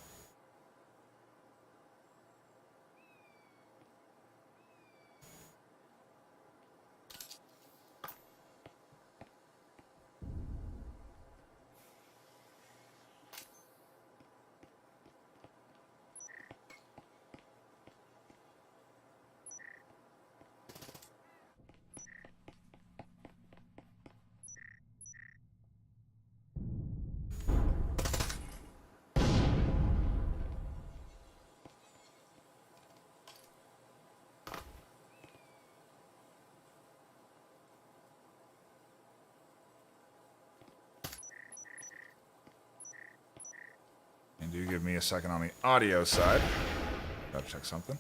And do give me a second on the audio side. Gotta check something.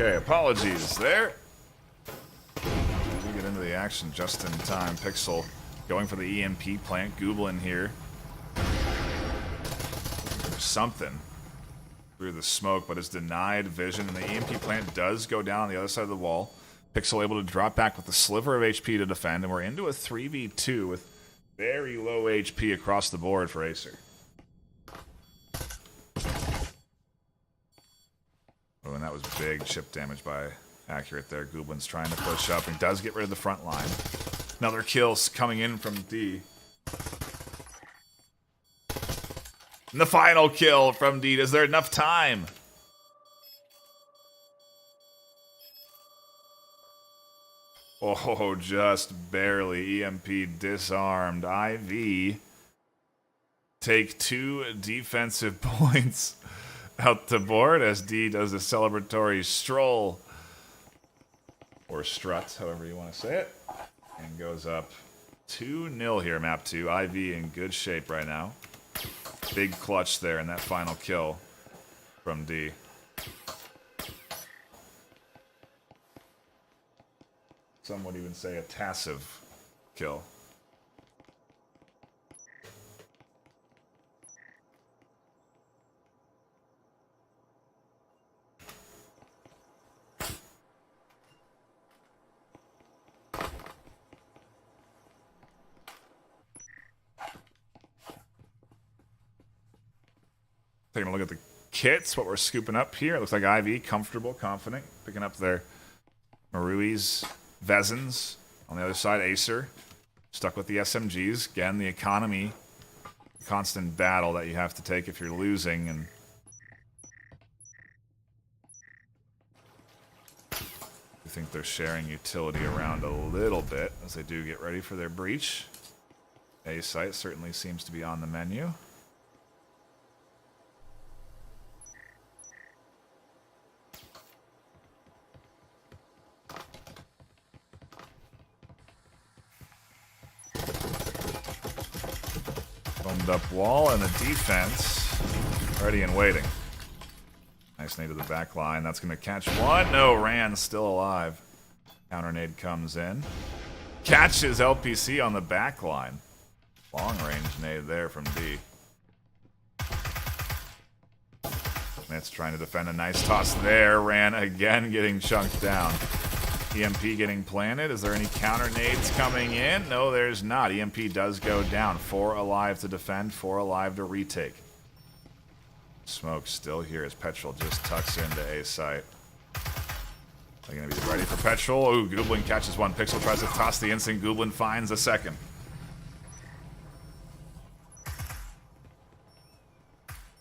Okay, apologies there. We get into the action just in time. Pixel going for the EMP plant. Gooblin here. There's something through the smoke, but it's denied vision. And the EMP plant does go down on the other side of the wall. Pixel able to drop back with a sliver of HP to defend. And we're into a 3v2 with very low HP across the board for AESIR. Oh, and that was big chip damage by Accurate there. Gooblin's trying to push up and does get rid of the front line. Another kill coming in from D. And the final kill from D. Is there enough time? Oh, just barely. EMP disarmed. IV take 2 defensive points out the board as D does a celebratory stroll, or strut, however you want to say it, and goes up 2-0 here, map 2. IV in good shape right now. Big clutch there in that final kill from D. Some would even say a tassive kill. Taking a look at the kits, what we're scooping up here. It looks like IV, comfortable, confident, picking up their Maruis, Vezins. On the other side, AESIR, stuck with the SMGs. Again, the economy, constant battle that you have to take if you're losing. And I think they're sharing utility around a little bit as they do get ready for their breach. A site certainly seems to be on the menu. Foamed up wall and the defense ready and waiting. Nice nade to the back line. That's going to catch one. No, Rand's still alive. Counter nade comes in. Catches LPC on the back line. Long range nade there from D. Smith's trying to defend a nice toss there. Rand again getting chunked down. EMP getting planted. Is there any counter nades coming in? No, there's not. EMP does go down. 4 alive to defend, 4 alive to retake. Smoke still here as Petrol just tucks into A site. They're going to be ready for Petrol. Ooh, Gooblin catches one. Pixel tries to toss the instant. Gooblin finds a second.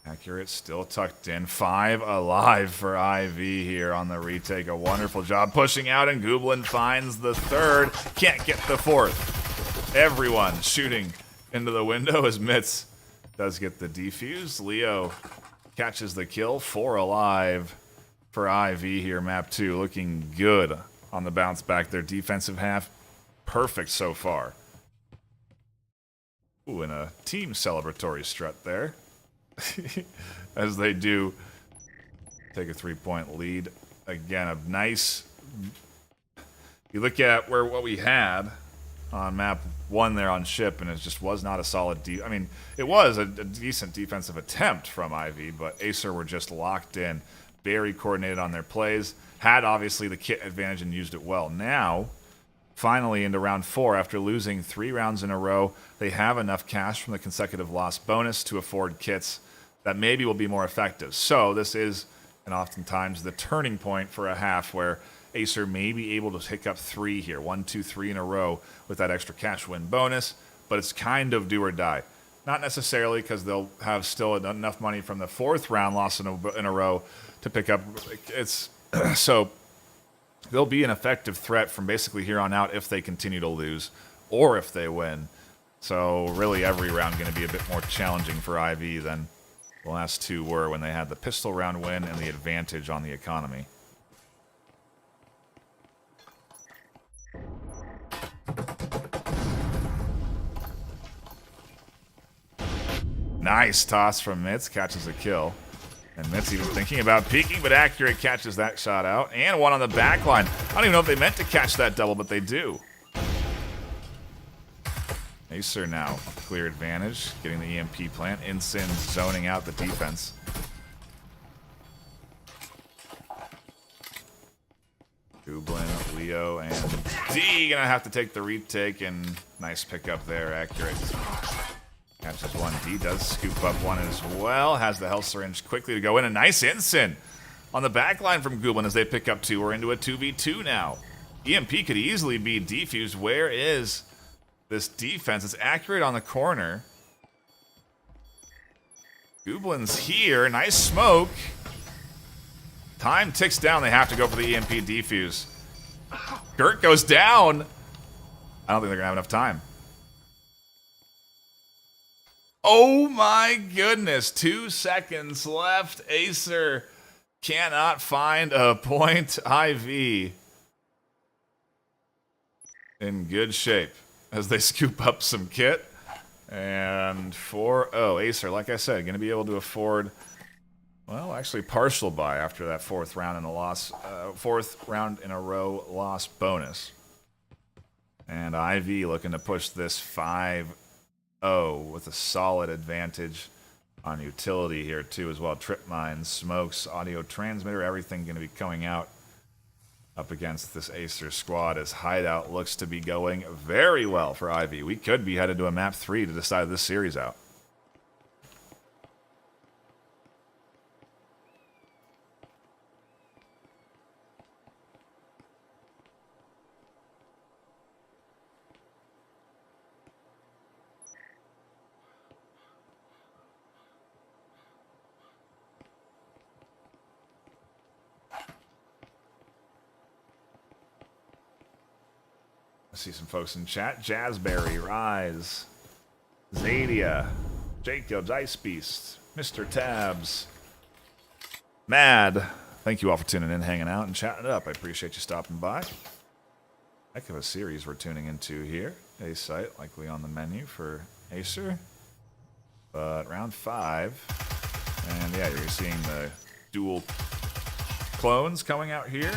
Accurate, still tucked in. 5 alive for IV here on the retake. A wonderful job pushing out, and Gooblin finds the third. Can't get the fourth. Everyone shooting into the window as Mitz does get the defuse. Leo catches the kill. 4 alive for IV here. Map 2 looking good on the bounce back. Their defensive half perfect so far. Ooh, and a team celebratory strut there. As they do take a 3-point lead. Again, a nice... You look at what we had on map 1 there on ship, and it just was not a solid... I mean, it was a decent defensive attempt from IV, but AESIR were just locked in. Very coordinated on their plays. Had, obviously, the kit advantage and used it well. Now, finally, into round 4, after losing 3 rounds in a row, they have enough cash from the consecutive loss bonus to afford kits that maybe will be more effective. So this is, and oftentimes, the turning point for a half where AESIR may be able to pick up 3 here. 1, 2, 3 in a row with that extra cash win bonus, but it's kind of do or die. Not necessarily, because they'll have still enough money from the 4th round loss in a row to pick up. It's so they'll be an effective threat from basically here on out if they continue to lose or if they win. So really every round going to be a bit more challenging for IV than the last 2 were when they had the pistol round win and the advantage on the economy. Nice toss from Mitz, catches a kill. And Mitz even thinking about peeking, but Accurate catches that shot out. And one on the back line. I don't even know if they meant to catch that double, but they do. AESIR now clear advantage, getting the EMP plant. Ensign zoning out the defense. Gooblin, Leo, and D gonna have to take the retake, and nice pickup there. Accurate catches one. D does scoop up one as well. Has the health syringe quickly to go in. A nice Ensign on the back line from Gooblin as they pick up 2. We're into a 2v2 now. EMP could easily be defused. Where is this defense? It's Accurate on the corner. Gooblin's here. Nice smoke. Time ticks down. They have to go for the EMP defuse. Gert goes down. I don't think they're going to have enough time. Oh my goodness. 2 seconds left. AESIR cannot find a point. IV in good shape as they scoop up some kit. And 4-0. AESIR, like I said, going to be able to afford, well, actually partial buy after that 4th round in a loss, 4th round in a row loss bonus. And IV looking to push this 5-0 with a solid advantage on utility here too as well. Trip mines, smokes, audio transmitter, everything going to be coming out up against this AESIR squad as Hideout looks to be going very well for IV. We could be headed to a map 3 to decide this series out. see some folks in chat. Jazzberry, Rise, Zadia, Jacobs, Ice Beast, Mr. Tabs, Mad. Thank you all for tuning in, hanging out, and chatting it up. I appreciate you stopping by. Heck of a series we're tuning into here. A site likely on the menu for AESIR. But round 5. And yeah, you're seeing the dual clones coming out here.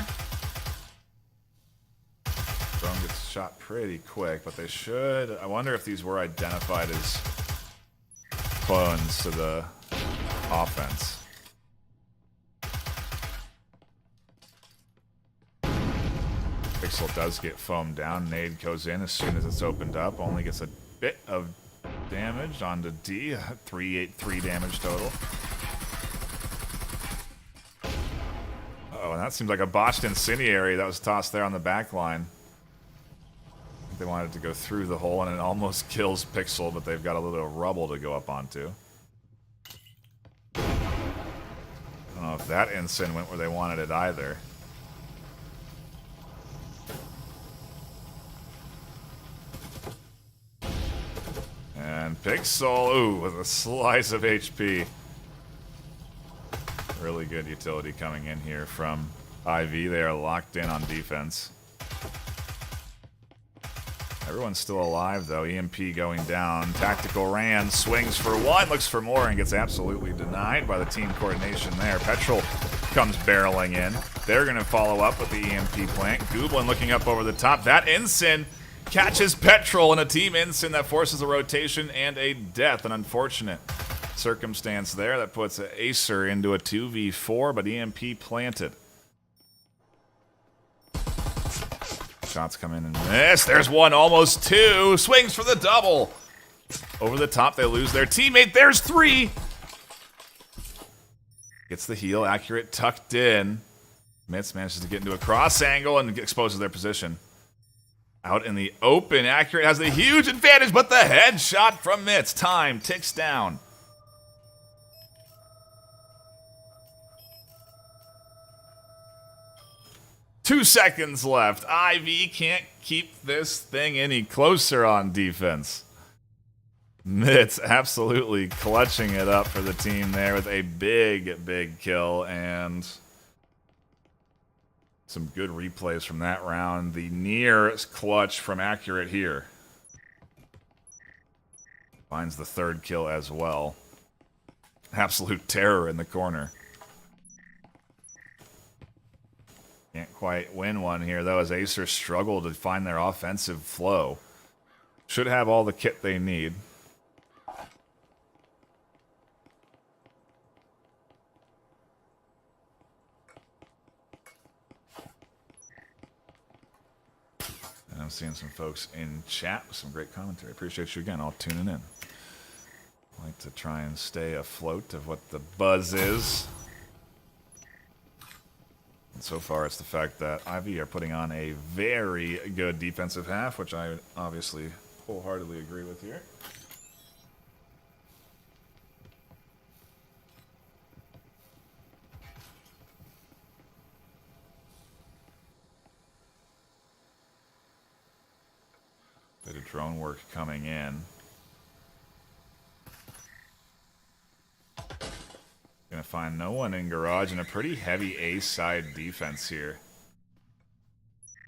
Drone gets shot pretty quick, but they should... I wonder if these were identified as clones to the offense. Pixel does get foamed down. Nade goes in as soon as it's opened up. Only gets a bit of damage onto D. 3 damage total. Oh, and that seems like a botched incendiary that was tossed there on the back line. They wanted to go through the hole, and it almost kills Pixel, but they've got a little rubble to go up onto. I don't know if that ensign went where they wanted it either. And Pixel, ooh, with a slice of HP. Really good utility coming in here from IV. They are locked in on defense. Everyone's still alive, though. EMP going down. Tactical Ran swings for 1, looks for more, and gets absolutely denied by the team coordination there. Petrol comes barreling in. They're going to follow up with the EMP plant. Gooblin looking up over the top. That ensign catches Petrol in a team ensign that forces a rotation and a death. An unfortunate circumstance there that puts AESIR into a 2v4, but EMP planted. Shots come in and miss. There's 1, almost 2. Swings for the double. Over the top, they lose their teammate. There's 3. Gets the heal, accurate, tucked in. Mitz manages to get into a cross angle and exposes their position. Out in the open, accurate has the huge advantage, but the headshot from Mitz. Time ticks down. Two seconds left. IV can't keep this thing any closer on defense. Mitz absolutely clutching it up for the team there with a big kill and some good replays from that round. The near clutch from Accurate here. Finds the 3rd kill as well. Absolute terror in the corner. Can't quite win one here, though, as AESIR struggle to find their offensive flow. Should have all the kit they need. And I'm seeing some folks in chat with some great commentary. Appreciate you again all tuning in. I like to try and stay afloat of what the buzz is. And so far, it's the fact that IV are putting on a very good defensive half, which I obviously wholeheartedly agree with here. Bit of drone work coming in. Gonna find no one in garage and a pretty heavy A side defense here.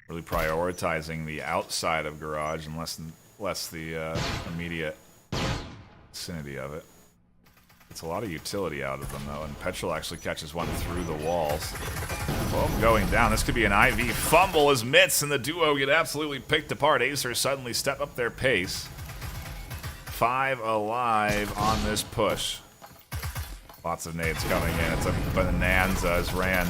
Really prioritizing the outside of garage and less the immediate vicinity of it. It's a lot of utility out of them though, and Petrol actually catches one through the walls. Boom, going down. This could be an IV fumble as Mitz and the duo get absolutely picked apart. AESIR suddenly step up their pace. 5 alive on this push. Lots of nades coming in. It's a bonanza as Ran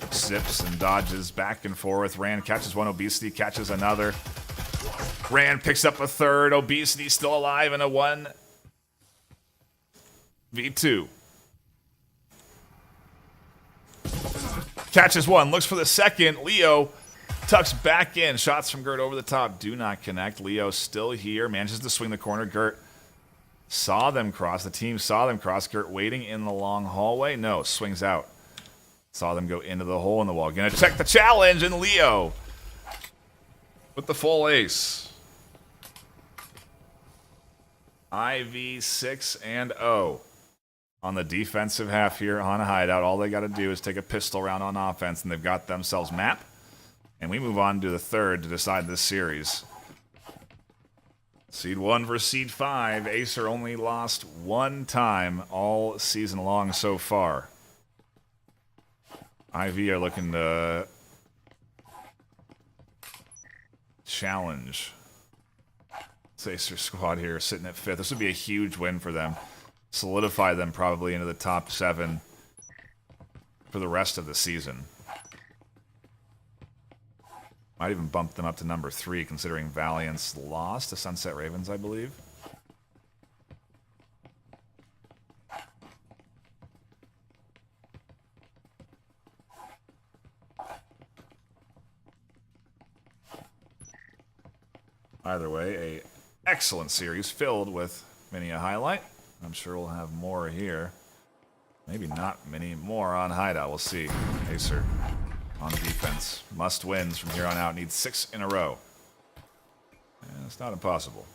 sips and dodges back and forth. Ran catches one. Obesity catches another. Ran picks up a 3rd. Obesity still alive in a 1v2. Catches 1. Looks for the 2nd. Leo tucks back in. Shots from Gert over the top do not connect. Leo still here. Manages to swing the corner. Gert saw them cross. The team saw them cross. Gert waiting in the long hallway. No, swings out. Saw them go into the hole in the wall. Gonna check the challenge, and Leo with the full ace. IV 6 and 0 on the defensive half here on Hideout. All they got to do is take a pistol round on offense, and they've got themselves map. And we move on to the third to decide this series. Seed 1 versus Seed 5. AESIR only lost one time all season long so far. IV are looking to challenge AESIR squad here, sitting at 5th. This would be a huge win for them. Solidify them probably into the top 7 for the rest of the season. Might even bump them up to number 3, considering Valiant's lost to Sunset Ravens, I believe. Either way, a excellent series filled with many a highlight. I'm sure we'll have more here. Maybe not many more on Hideout. We'll see. AESIR on defense. Must wins from here on out. Needs 6 in a row. And it's not impossible.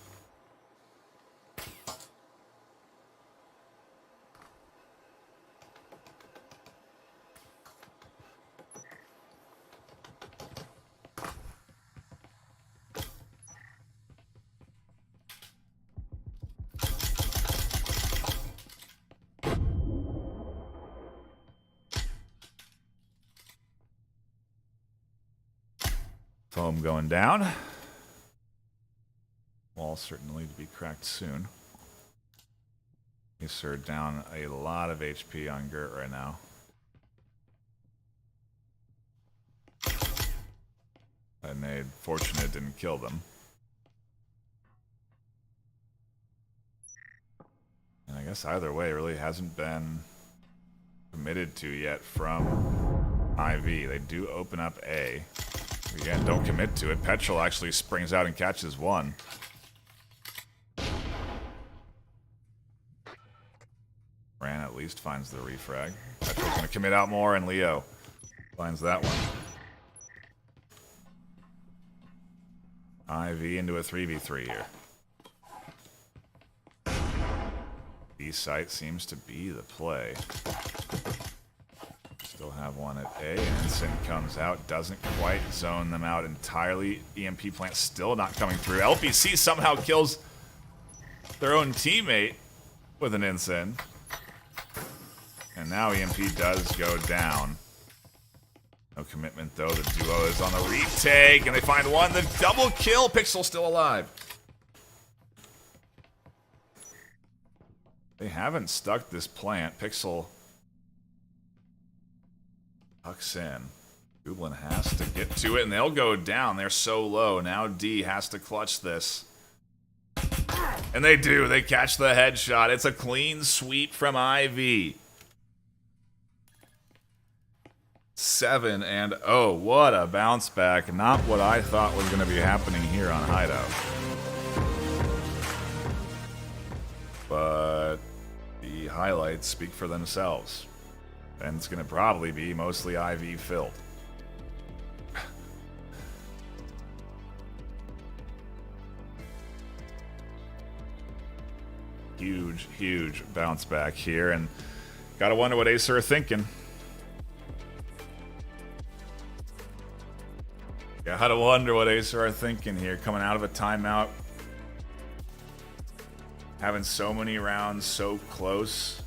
Foam going down. Wall certainly to be cracked soon. AESIR down a lot of HP on Gert right now. And they fortunate didn't kill them. And I guess either way really hasn't been committed to yet from IV. They do open up A. Again, don't commit to it. Petrol actually springs out and catches one. Ran at least finds the refrag. Petrol's going to commit out more, and Leo finds that one. IV into a 3v3 here. B site seems to be the play. Still have one at A. Ensign comes out, doesn't quite zone them out entirely. EMP plant still not coming through. LPC somehow kills their own teammate with an Ensign. And now EMP does go down. No commitment though. The duo is on the retake, and they find one. The double kill. Pixel still alive. They haven't stuck this plant. Pixel tucks in. Gooblin has to get to it, and they'll go down. They're so low. Now D has to clutch this. And they do. They catch the headshot. It's a clean sweep from IV. 7 and 0. What a bounce back. Not what I thought was going to be happening here on Hideout. But the highlights speak for themselves. And it's going to probably be mostly IV filled. Huge, huge bounce back here. And gotta wonder what AESIR are thinking. Gotta wonder what AESIR are thinking here. Coming out of a timeout. Having so many rounds so close.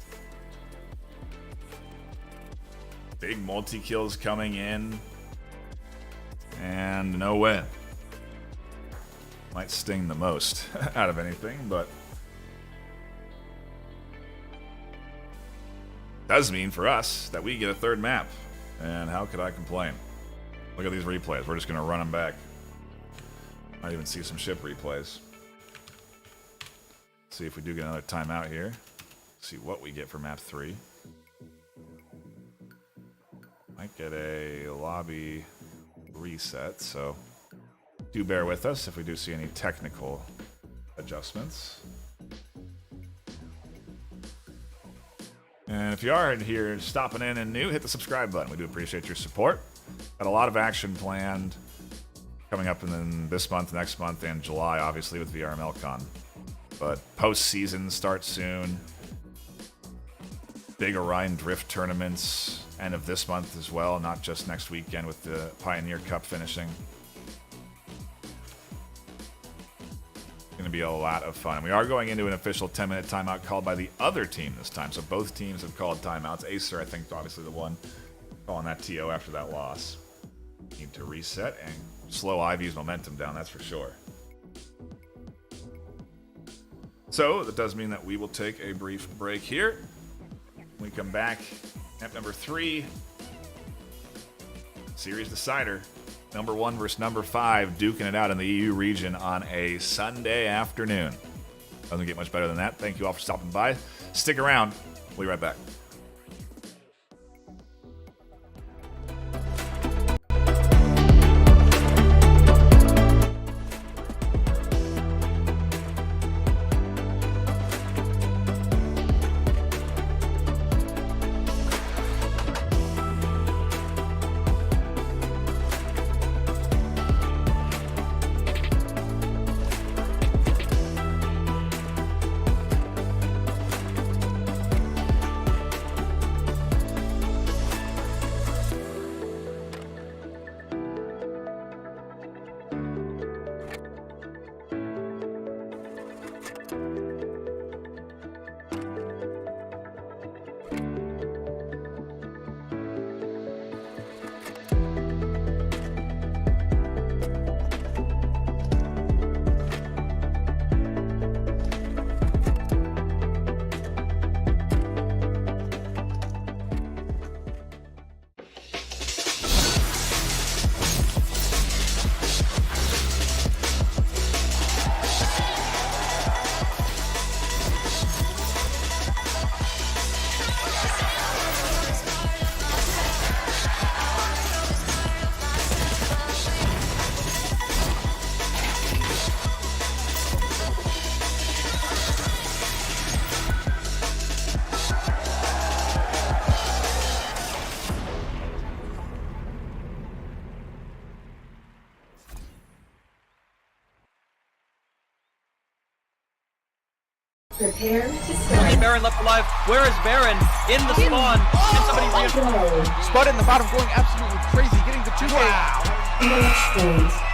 Big multi-kills coming in. And no win. Might sting the most out of anything, but does mean for us that we get a third map. And how could I complain? Look at these replays. We're just going to run them back. Might even see some ship replays. See if we do get another timeout here. See what we get for map 3. Might get a lobby reset, so do bear with us if we do see any technical adjustments. And if you are here stopping in and new, hit the subscribe button. We do appreciate your support. Got a lot of action planned coming up in this month, next month, and July, obviously, with VRML Con. But postseason starts soon. Big Orion Drift tournaments, end of this month as well, not just next weekend with the Pioneer Cup finishing. Going to be a lot of fun. We are going into an official 10-minute timeout called by the other team this time. So both teams have called timeouts. AESIR, I think, obviously the one calling that TO after that loss. Need to reset and slow Ivy's momentum down, that's for sure. So that does mean that we will take a brief break here. When we come back, map number 3, series decider. Number 1 versus number 5, duking it out in the EU region on a Sunday afternoon. Doesn't get much better than that. Thank you all for stopping by. Stick around. We'll be right back. Prepare to Only start. Baron left alive. Where is Baron? In the spawn. Can somebody reinforce? Go. Spud in the bottom going absolutely crazy, getting the 2K. Match point.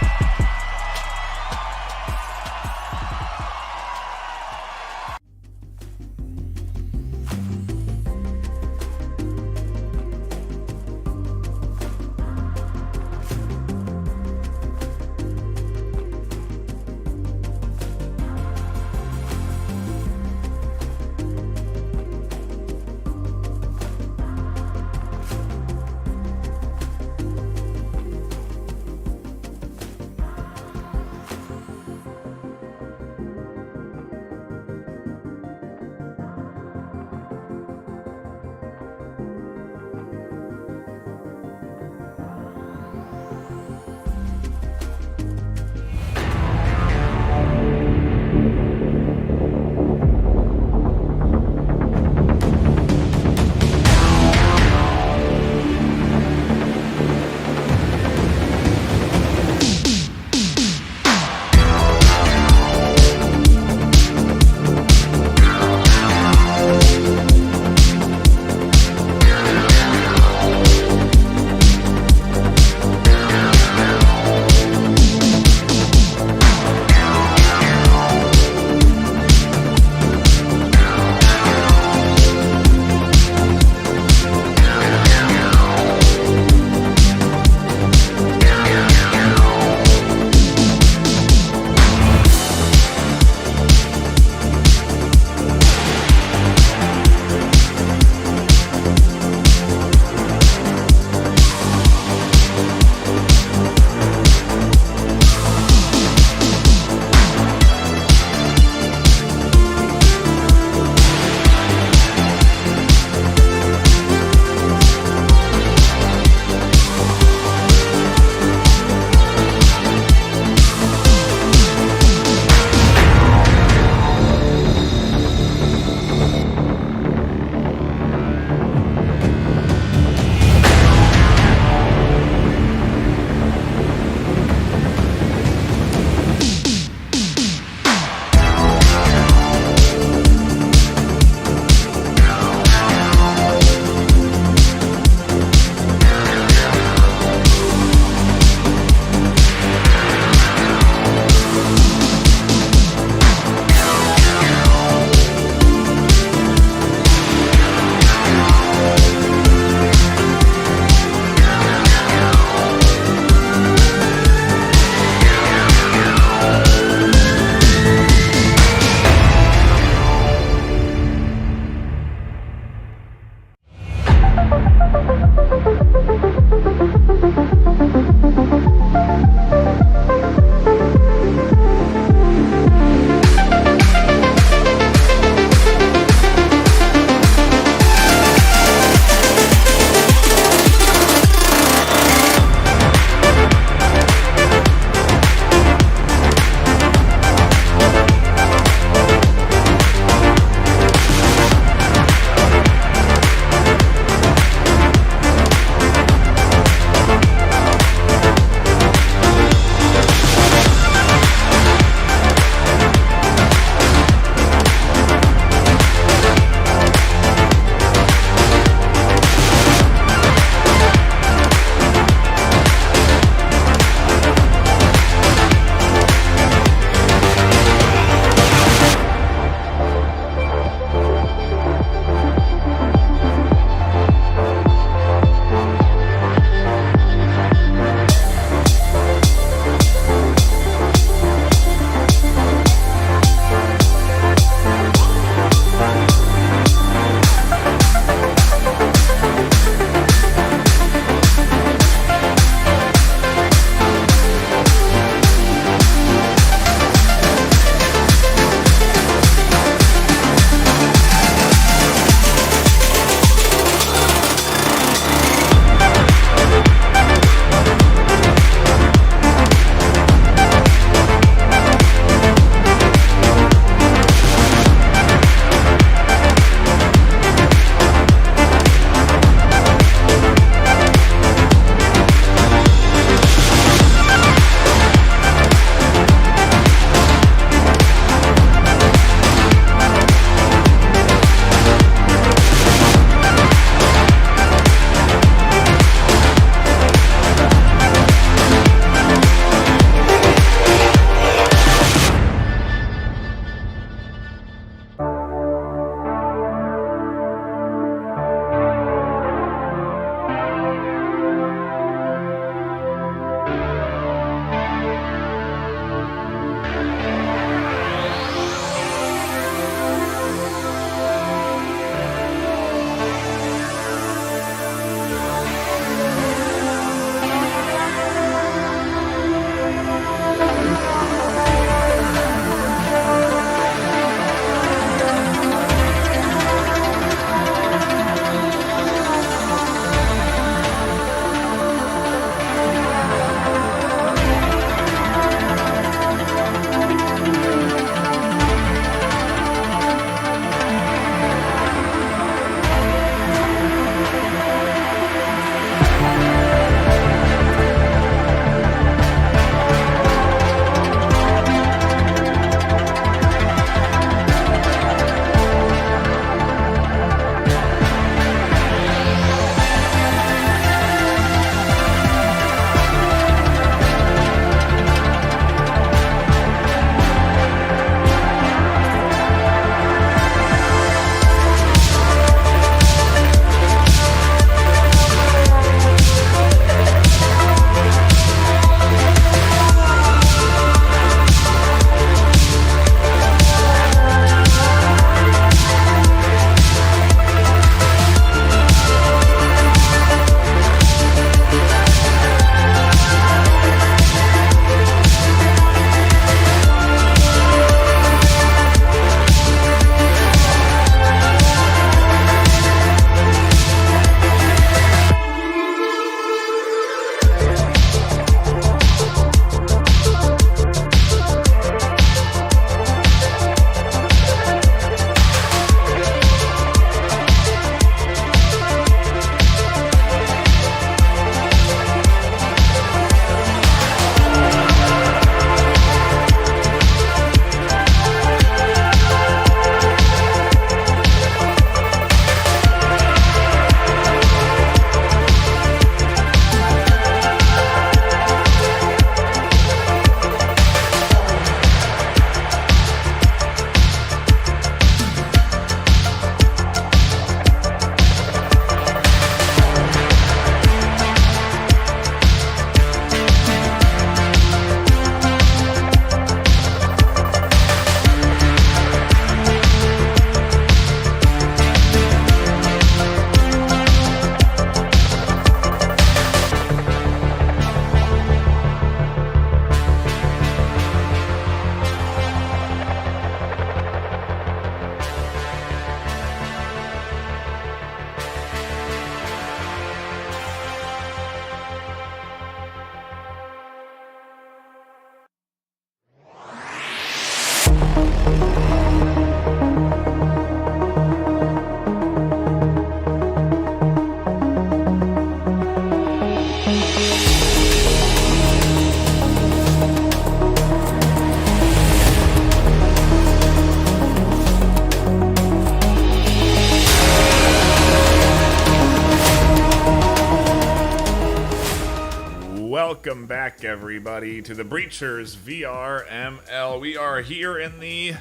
Welcome back, everybody, to the Breachers VRML. We are here in the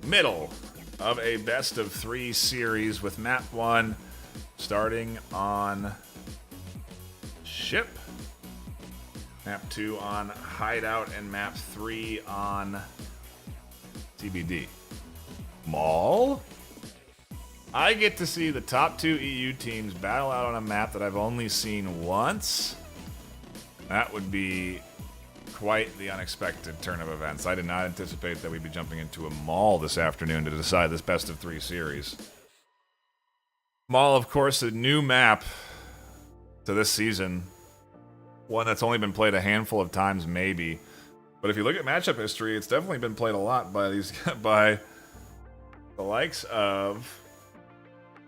middle of a best of 3 series with map 1 starting on Ship, map 2 on Hideout, and map 3 on TBD. Mall? I get to see the top 2 EU teams battle out on a map that I've only seen once. That would be quite the unexpected turn of events. I did not anticipate that we'd be jumping into a mall this afternoon to decide this best of 3 series. Mall, of course, a new map to this season. One that's only been played a handful of times, maybe. But if you look at matchup history, it's definitely been played a lot by these by the likes of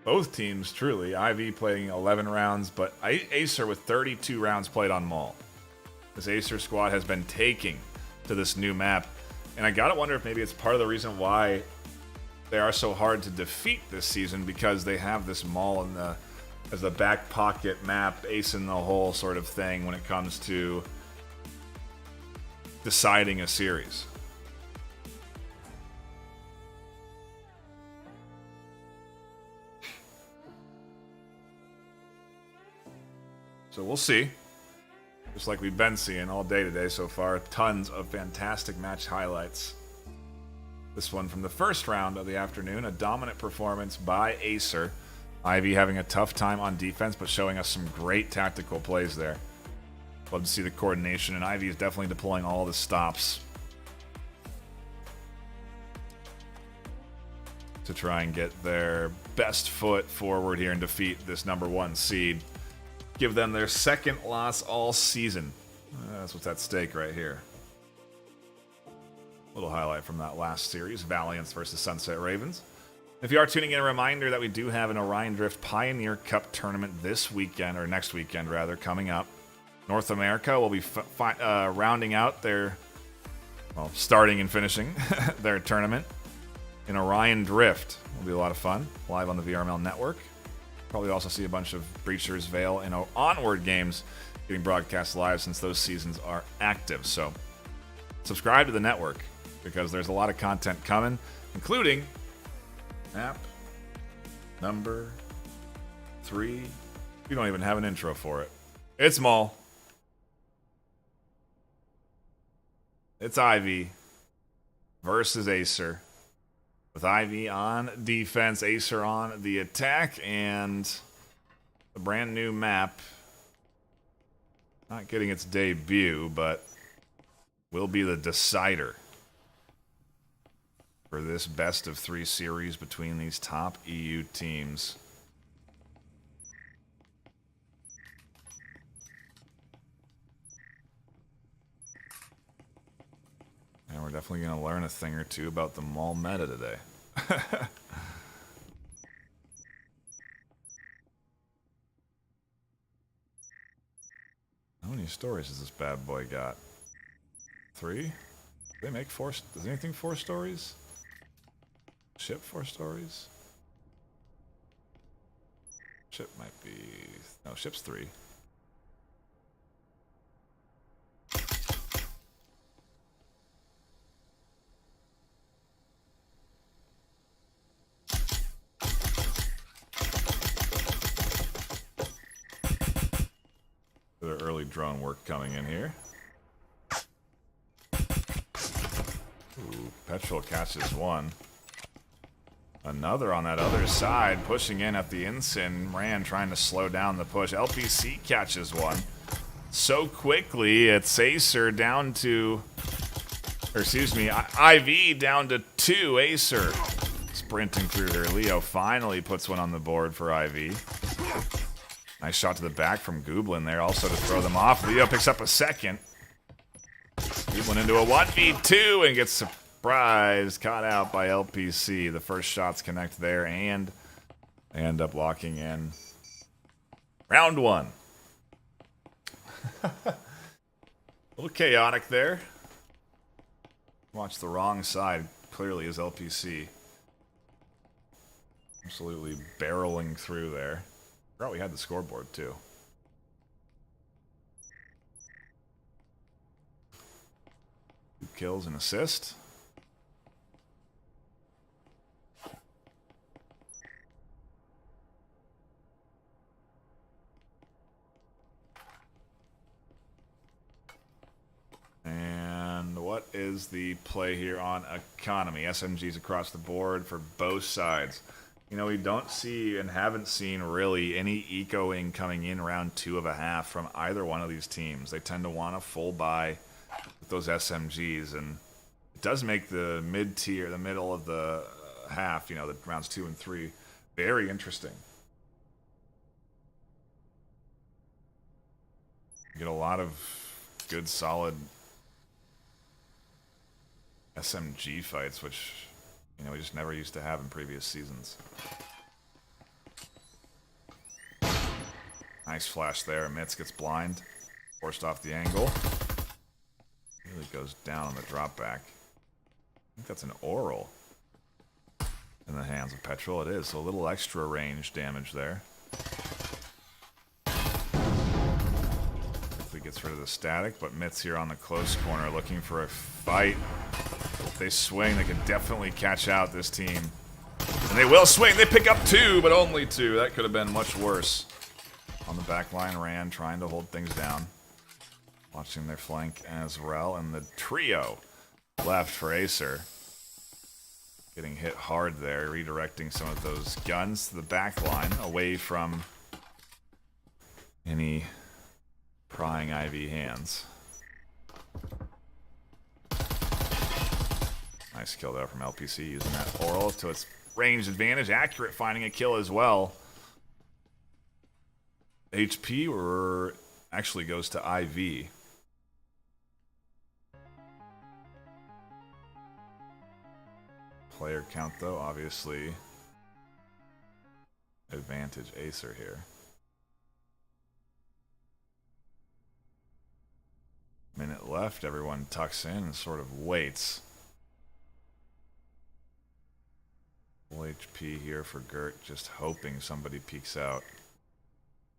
both teams, truly. IV playing 11 rounds, but AESIR with 32 rounds played on Mall. This AESIR squad has been taking to this new map, and I gotta wonder if maybe it's part of the reason why they are so hard to defeat this season, because they have this Mall in as the back pocket map, ace in the hole sort of thing when it comes to deciding a series. So we'll see. Just like we've been seeing all day today so far, tons of fantastic match highlights. This one from the first round of the afternoon, a dominant performance by AESIR. Ivy having a tough time on defense, but showing us some great tactical plays there. Love to see the coordination, and Ivy is definitely deploying all the stops to try and get their best foot forward here and defeat this #1 seed. Give them their second loss all season. That's what's at stake right here. Little highlight from that last series, Valiance versus Sunset Ravens. If you are tuning in, a reminder that we do have an Orion Drift Pioneer Cup tournament this weekend, or next weekend rather, coming up. North America will be rounding out their, well, starting and finishing their tournament in Orion Drift. Will be a lot of fun, live on the VRML network. Probably also see a bunch of Breachers, Veil, and Onward games getting broadcast live since those seasons are active. So subscribe to the network, because there's a lot of content coming, including map number 3. We don't even have an intro for it. It's Mall. It's Ivy versus AESIR. With Ivy on defense, AESIR on the attack, and the brand new map not getting its debut, but will be the decider for this best of 3 series between these top EU teams. And we're definitely going to learn a thing or two about the Mall meta today. How many stories has this bad boy got? 3? Do they make 4? Does anything 4 stories? Ship 4 stories? Ship might be... No, Ship's 3. The early drone work coming in here. Ooh, Petrol catches one. Another on that other side, pushing in at the ensign. Ran trying to slow down the push. LPC catches one. So quickly, it's AESIR down to... Or excuse me, IV down to 2. AESIR sprinting through here. Leo finally puts one on the board for IV. Nice shot to the back from Gooblin there, also to throw them off. Leo picks up a second. He went into a 1v2 and gets surprised, caught out by LPC. The first shots connect there, and they end up locking in. Round 1. A little chaotic there. Watch the wrong side, clearly, is LPC. Absolutely barreling through there. Forgot we had the scoreboard too. kills and assist. And what is the play here on economy? SMGs across the board for both sides. You know, we don't see and haven't seen really any ecoing coming in round 2 of a half from either one of these teams. They tend to want a full buy with those SMGs, and it does make the mid-tier, the middle of the half, you know, the rounds 2 and 3, very interesting. You get a lot of good, solid SMG fights, which, you know, we just never used to have in previous seasons. Nice flash there. Mitz gets blind. Forced off the angle. Really goes down on the drop back. I think that's an oral in the hands of Petrol. It is, so a little extra range damage there. Quickly gets rid of the static, but Mitz here on the close corner looking for a fight. If they swing, they can definitely catch out this team. And they will swing. They pick up 2, but only 2. That could have been much worse. On the back line, Rand trying to hold things down. Watching their flank as well. And the trio left for AESIR. Getting hit hard there, redirecting some of those guns to the back line, away from any prying IV hands. Nice kill there from LPC, using that oral to its range advantage. Accurate, finding a kill as well. HP actually goes to IV. Player count, though, obviously advantage AESIR here. Minute left, everyone tucks in and sort of waits. Full HP here for Gert, just hoping somebody peeks out.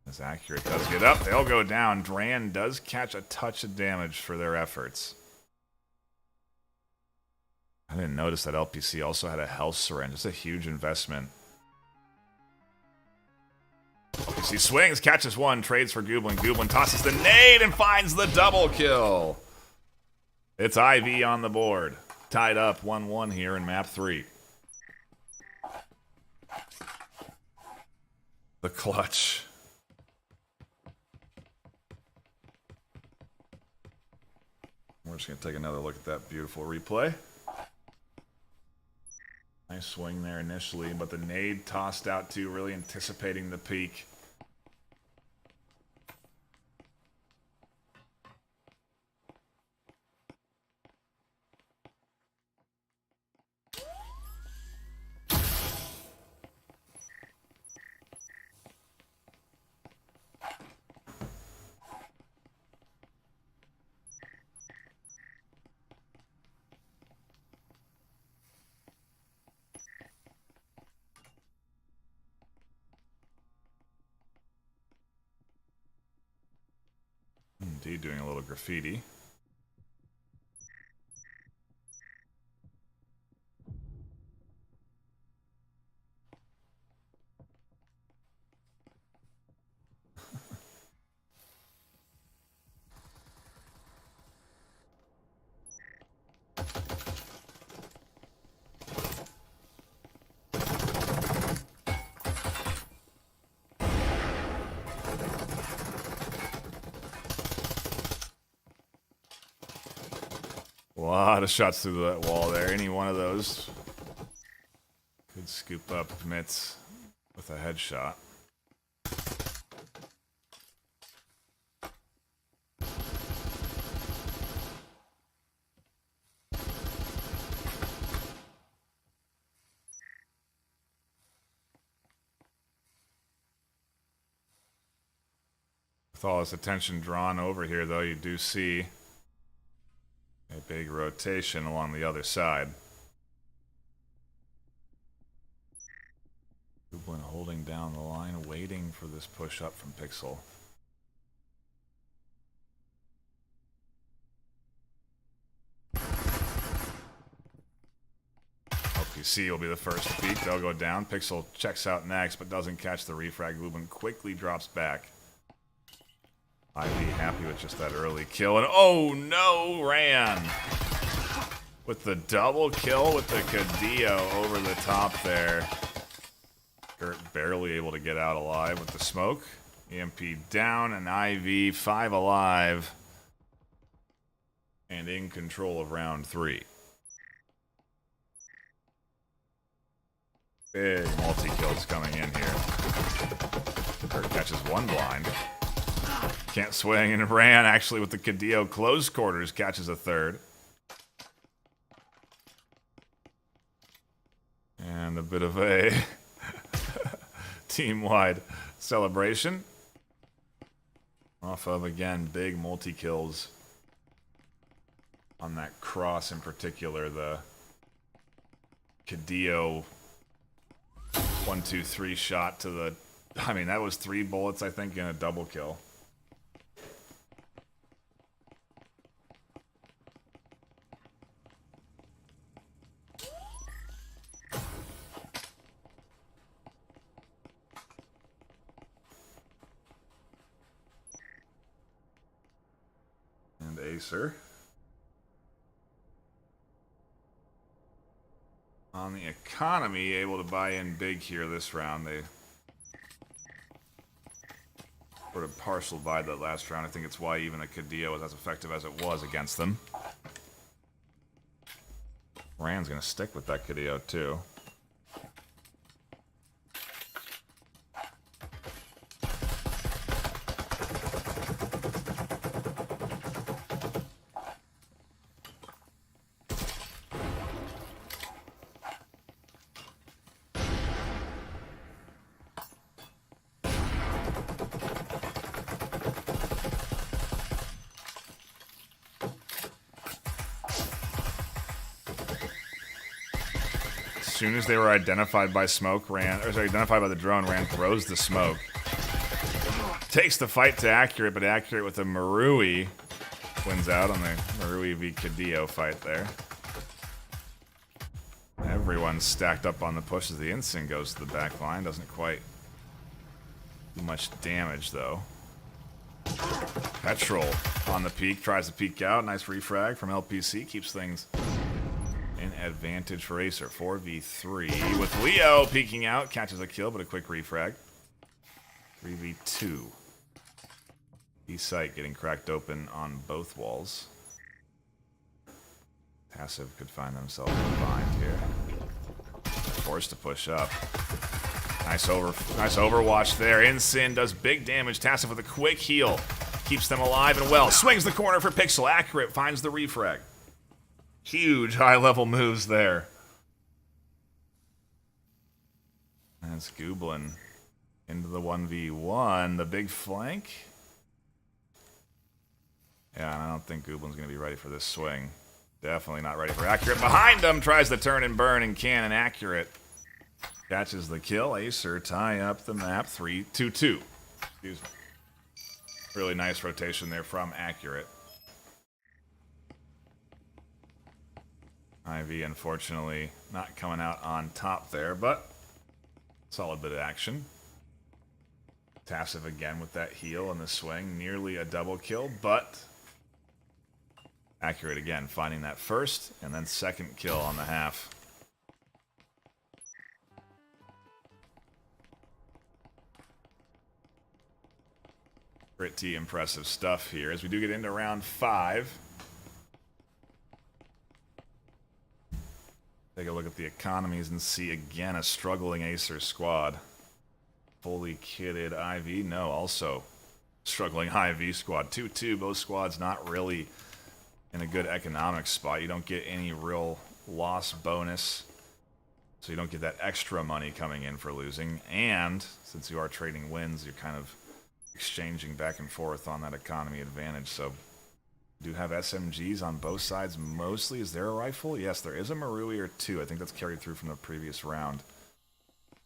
As Accurate does get up, they'll go down. Dran does catch a touch of damage for their efforts. I didn't notice that LPC also had a health syringe. It's a huge investment. LPC swings, catches 1, trades for Gooblin. Gooblin tosses the nade and finds the double kill. It's IV on the board. Tied up 1-1 here in map 3. The clutch. We're just going to take another look at that beautiful replay. Nice swing there initially, but the nade tossed out too, really anticipating the peak. Indeed, doing a little graffiti. A lot of shots through that wall there. Any one of those could scoop up Mitz with a headshot. With all this attention drawn over here, though, you do see a big rotation along the other side. Gooblin holding down the line, waiting for this push up from Pixel. LPC will be the first to peek. They'll go down. Pixel checks out next, but doesn't catch the refrag. Goobin quickly drops back. Ivy happy with just that early kill. And oh no, ran! With the double kill with the Cadillo over the top there. Gert barely able to get out alive with the smoke. EMP down, and IV 5 alive. And in control of round 3. Big multi-kills coming in here. Gert catches one blind. Can't swing, and ran actually with the Cadillo close quarters, catches a third. And a bit of a team-wide celebration. Off of, again, big multi-kills on that cross in particular. The Cadillo 1-2-3 shot to the... I mean, that was 3 bullets, I think, in a double kill. And AESIR on the economy, able to buy in big here this round. They sort of partial buy that last round. I think it's why even a Cadillo was as effective as it was against them. Rand's going to stick with that Cadillo too. As soon as they were identified by smoke, identified by the drone, Rand throws the smoke. Takes the fight to Accurate, but Accurate with a Marui wins out on the Marui v Cadillo fight there. Everyone's stacked up on the push as the Instinct goes to the back line. Doesn't quite do much damage, though. Petrol on the peak, tries to peek out. Nice refrag from LPC, keeps things in advantage for AESIR. 4v3 with Leo peeking out, catches a kill, but a quick refrag. 3v2. E-Sight getting cracked open on both walls. Passive could find themselves in a bind here. Forced to push up. Nice overwatch there. Ensign does big damage. Tassif with a quick heal. Keeps them alive and well. Swings the corner for Pixel. Accurate finds the refrag. Huge high-level moves there. That's Gooblin into the 1v1. The big flank. Yeah, and I don't think Gooblin's going to be ready for this swing. Definitely not ready for Accurate. Behind him, tries to turn and burn and can, and Accurate catches the kill. AESIR tie up the map 3-2-2. Excuse me. Really nice rotation there from Accurate. IV, unfortunately, not coming out on top there, but solid bit of action. Tassif again with that heal and the swing. Nearly a double kill, but Accurate again, finding that first and then second kill on the half. Pretty impressive stuff here as we do get into round 5. Take a look at the economies and see again a struggling AESIR squad. Fully kitted IV, no, also struggling IV squad. 2-2, both squads not really in a good economic spot. You don't get any real loss bonus, so you don't get that extra money coming in for losing. And since you are trading wins, you're kind of exchanging back and forth on that economy advantage. So do have SMGs on both sides mostly. Is there a rifle? Yes, there is a Marui or 2. I think that's carried through from the previous round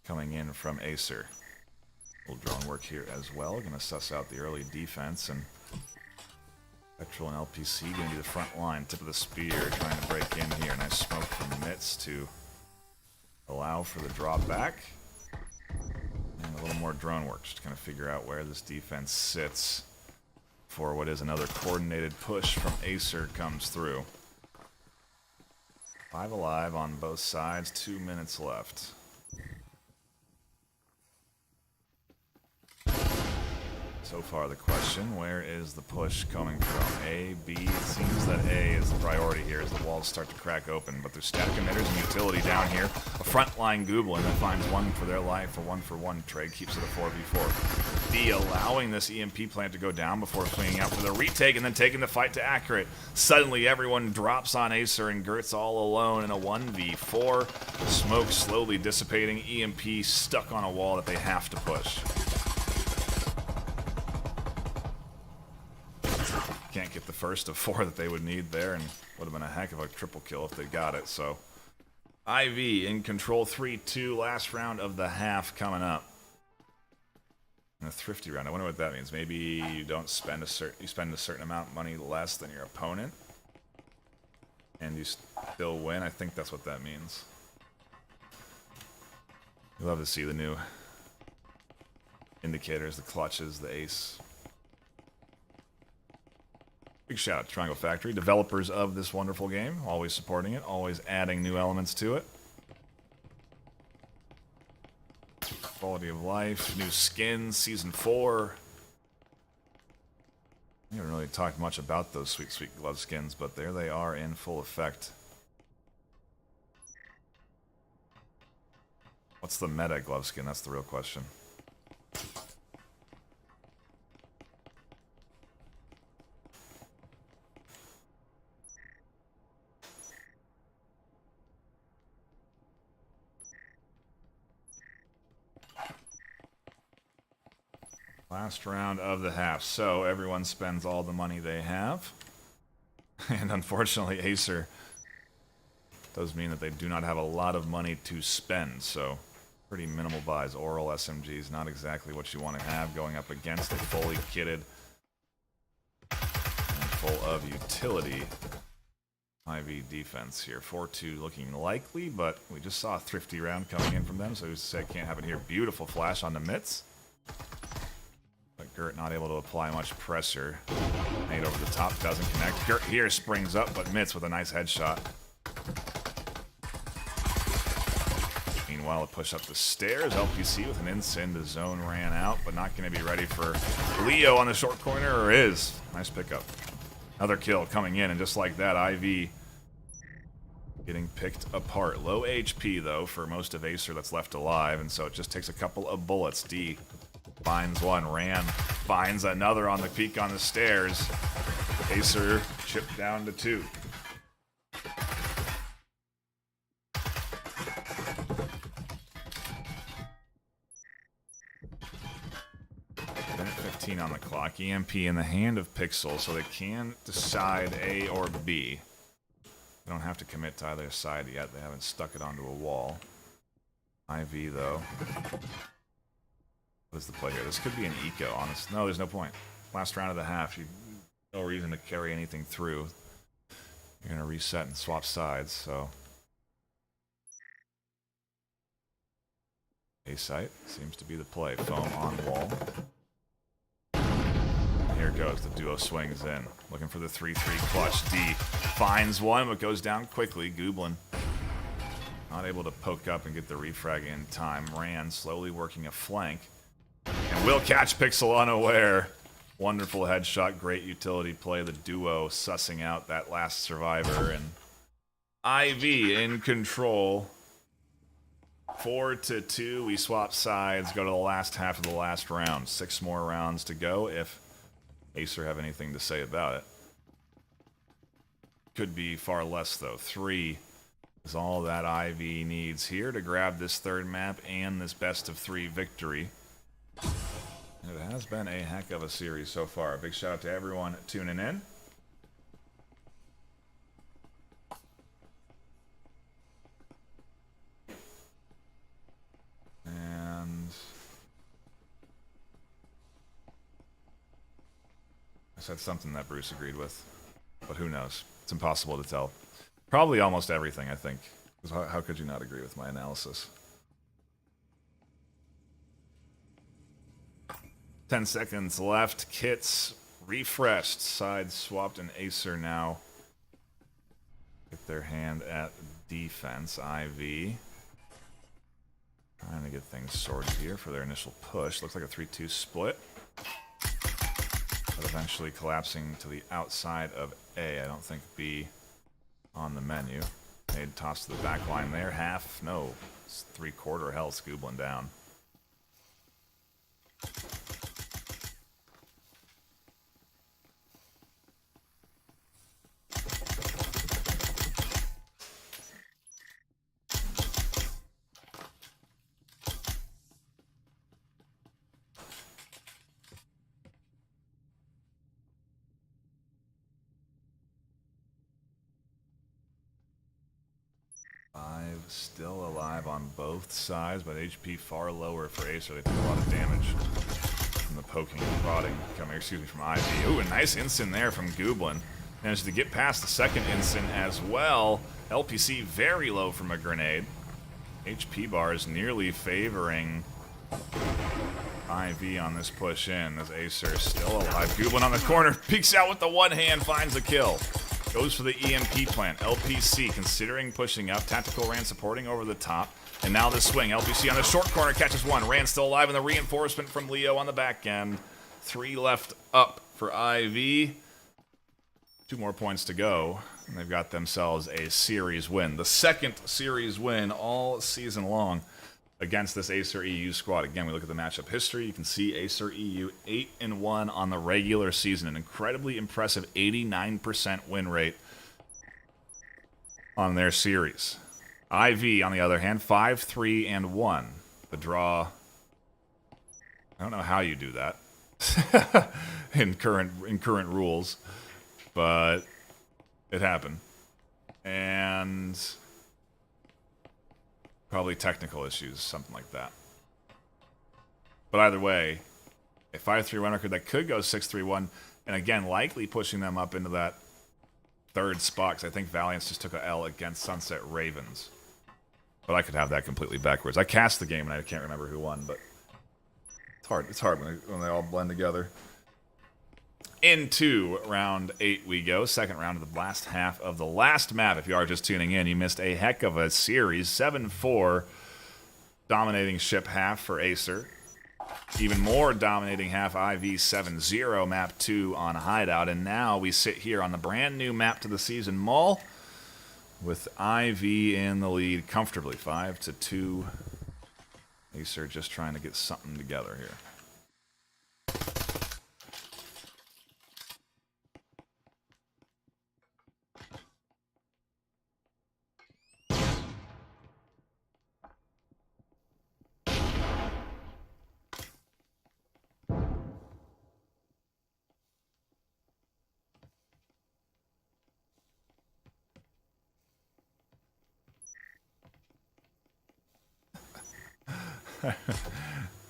coming in from AESIR. Little drone work here as well. Going to suss out the early defense, and Petrol and LPC going to be the front line. Tip of the spear trying to break in here. Nice smoke from Mitz to Allow for the drop back. And a little more drone work just to kind of figure out where this defense sits before what is another coordinated push from AESIR comes through. 5 alive on both sides, 2 minutes left. So far the question, where is the push coming from? A, B, it seems that A is the priority here as the walls start to crack open, but there's static emitters and utility down here. A frontline Goblin that finds one for their life, a 1-for-1 trade, keeps it a 4v4. D allowing this EMP plant to go down before swinging out for the retake and then taking the fight to accurate. Suddenly everyone drops on AESIR and Gert's all alone in a 1v4. Smoke slowly dissipating, EMP stuck on a wall that they have to push. Can't get the first of 4 that they would need there, and would have been a heck of a triple kill if they got it. So IV in control, 3-2, last round of the half coming up. And a thrifty round. I wonder what that means. Maybe you don't spend a certain amount of money less than your opponent, and you still win. I think that's what that means. You love to see the new indicators, the clutches, the ace. Big shout out to Triangle Factory, developers of this wonderful game, always supporting it, always adding new elements to it. Quality of life, new skins, Season 4. I haven't really talked much about those sweet, sweet glove skins, but there they are in full effect. What's the meta glove skin? That's the real question. Last round of the half, so everyone spends all the money they have. And unfortunately, AESIR does mean that they do not have a lot of money to spend, so pretty minimal buys. Oral SMGs, not exactly what you want to have going up against a fully kitted and full of utility IV defense here. 4-2 looking likely, but we just saw a thrifty round coming in from them, so who's to say it can't happen here. Beautiful flash on the mitts. But Gert not able to apply much pressure. Nade over the top, doesn't connect. Gert here springs up, but Mitz with a nice headshot. Meanwhile, a push up the stairs. LPC with an insend. The zone ran out, but not going to be ready for Leo on the short corner, or is. Nice pickup. Another kill coming in, and just like that, IV getting picked apart. Low HP, though, for most of AESIR that's left alive, and so it just takes a couple of bullets. D finds one, Ram finds another on the peak on the stairs. AESIR chipped down to 2. Minute 15 on the clock. EMP in the hand of Pixel, so they can decide A or B. They don't have to commit to either side yet. They haven't stuck it onto a wall. IV, though. What is the play here? This could be an eco, honest. No, there's no point. Last round of the half, no reason to carry anything through. You're going to reset and swap sides, so. A site seems to be the play. Foam on wall. Here it goes. The duo swings in. Looking for the 3-3 clutch. D finds one, but goes down quickly. Goblin not able to poke up and get the refrag in time. Ran slowly working a flank. And will catch Pixel unaware. Wonderful headshot, great utility play. The duo sussing out that last survivor. And IV in control. 4-2. We swap sides, go to the last half of the last round. 6 more rounds to go if AESIR have anything to say about it. Could be far less, though. 3 is all that IV needs here to grab this third map and this best of 3 victory. It has been a heck of a series so far. Big shout out to everyone tuning in. And I said something that Bruce agreed with, but who knows? It's impossible to tell. Probably almost everything, I think. How could you not agree with my analysis? 10 seconds left. Kits refreshed. Sides swapped, and Acer now get their hand at defense. IV trying to get things sorted here for their initial push. Looks like a 3-2 split, but eventually collapsing to the outside of A. I don't think B on the menu. Made toss to the back line there. Half, no, it's 3/4 health. Scoobling down. Still alive on both sides, but HP far lower for Acer. They took a lot of damage from the poking and prodding coming, from IV. Ooh, a nice instant there from Gooblin. Managed to get past the second instant as well. LPC very low from a grenade. HP bars nearly favoring IV on this push in, as Acer is still alive. Gooblin on the corner, peeks out with the one hand, finds the kill. Goes for the EMP plant. LPC considering pushing up. Tactical Rand supporting over the top. And now this swing. LPC on the short corner catches one. Rand still alive, and the reinforcement from Leo on the back end. 3 left up for IV. 2 more points to go. And they've got themselves a series win. The second series win all season long against this Acer EU squad. Again, we look at the matchup history. You can see Acer EU 8-1 on the regular season. An incredibly impressive 89% win rate on their series. IV, on the other hand, 5-3-1. The draw, I don't know how you do that in current rules, but it happened. And probably technical issues, something like that. But either way, a 5-3-1 record that could go 6-3-1, and again, likely pushing them up into that 3rd spot, because I think Valiance just took a L against Sunset Ravens. But I could have that completely backwards. I cast the game, and I can't remember who won, but it's hard when they all blend together. Into round 8 we go. Second round of the last half of the last map. If you are just tuning in, you missed a heck of a series. 7-4 dominating ship half for Acer. Even more dominating half IV 7-0 map 2 on Hideout. And now we sit here on the brand new map to the season, Mall, with IV in the lead comfortably, 5-2. Acer just trying to get something together here.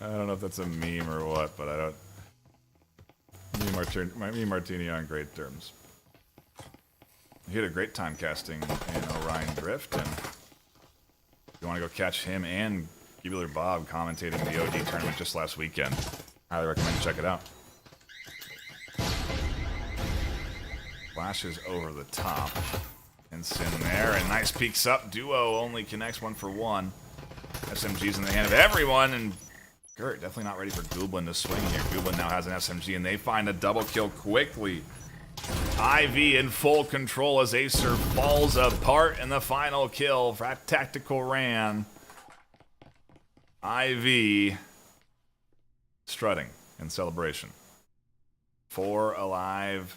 I don't know if that's a meme or what, but I don't. Me Martini on great terms. He had a great time casting in Orion Drift, and if you want to go catch him and Gibular Bob commentating the OD tournament just last weekend, highly recommend you check it out. Flashes over the top. Ensign there, and nice peeks up. Duo only connects 1 for 1. SMG's in the hand of everyone, and Gert definitely not ready for Gooblin to swing here. Gooblin now has an SMG, and they find a double kill quickly. IV in full control as Acer falls apart in the final kill for Tactical Ran. IV strutting in celebration. 4 alive,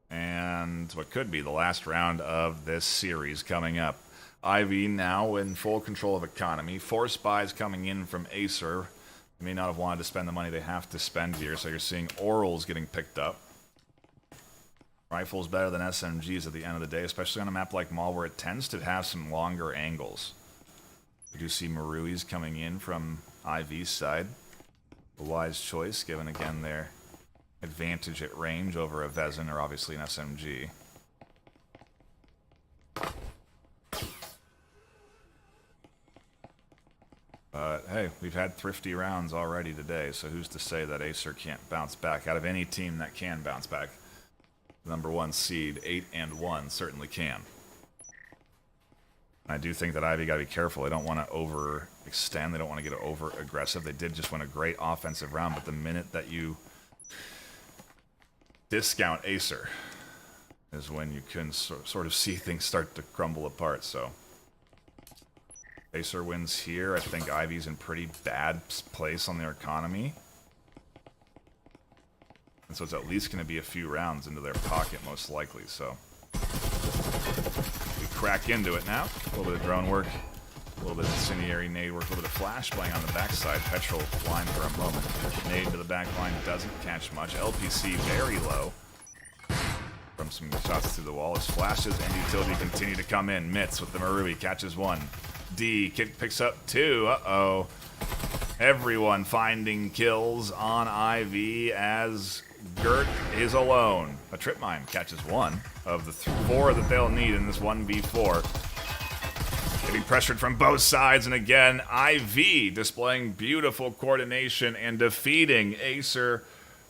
and what could be the last round of this series coming up. IV now in full control of economy. 4 spies coming in from Acer. They may not have wanted to spend the money they have to spend here, so you're seeing orals getting picked up. Rifles better than SMGs at the end of the day, especially on a map like Maul where it tends to have some longer angles. We do see Maruis coming in from IV's side. A wise choice, given again their advantage at range over a Vezin or obviously an SMG. But hey, we've had thrifty rounds already today, so who's to say that AESIR can't bounce back? Out of any team that can bounce back, the number 1 seed, 8-1, certainly can. I do think that Ivy got to be careful. They don't want to overextend. They don't want to get over aggressive. They did just win a great offensive round, but the minute that you discount AESIR is when you can sort of see things start to crumble apart. So AESIR wins here. I think Ivy's in pretty bad place on their economy. And so it's at least going to be a few rounds into their pocket, most likely. So we crack into it now. A little bit of drone work, a little bit of incendiary nade work, a little bit of flashbang on the backside. Petrol flying for a moment. Nade to the back line doesn't catch much. LPC very low from some shots through the wall. His flashes and utility continue to come in. Mitz with the Marui catches 1. D picks up 2. Uh-oh. Everyone finding kills on IV as Gert is alone. A trip mine catches 1 of the 4 that they'll need in this 1v4. Getting pressured from both sides, and again, IV displaying beautiful coordination and defeating AESIR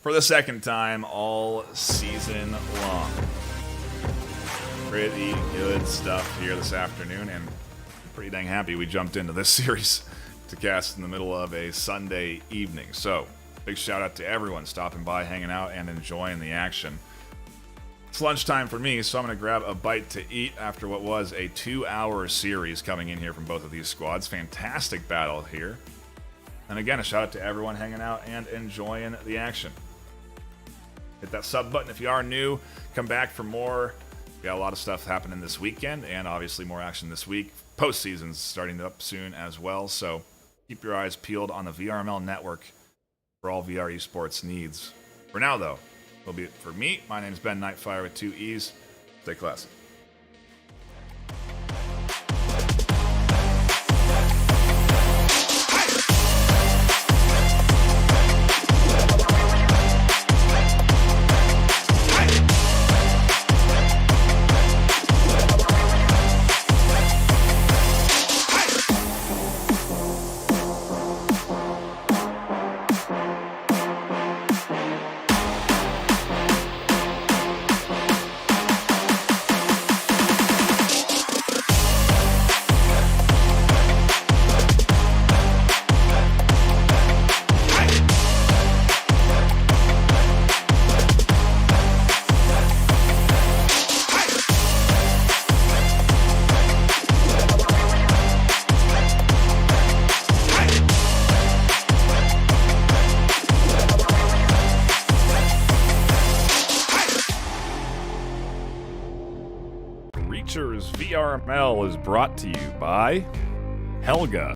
for the 2nd time all season long. Pretty good stuff here this afternoon, and pretty dang happy we jumped into this series to cast in the middle of a Sunday evening. So, big shout out to everyone stopping by, hanging out, and enjoying the action. It's lunchtime for me, so I'm going to grab a bite to eat after what was a 2-hour series coming in here from both of these squads. Fantastic battle here. And again, a shout out to everyone hanging out and enjoying the action. Hit that sub button if you are new. Come back for more. We got a lot of stuff happening this weekend, and obviously more action this week. Postseason's starting up soon as well, so keep your eyes peeled on the VRML network for all VR esports needs. For now, though, that'll be it for me. My name is Ben Nightfire with 2 E's. Stay classy. VRML is brought to you by Helga.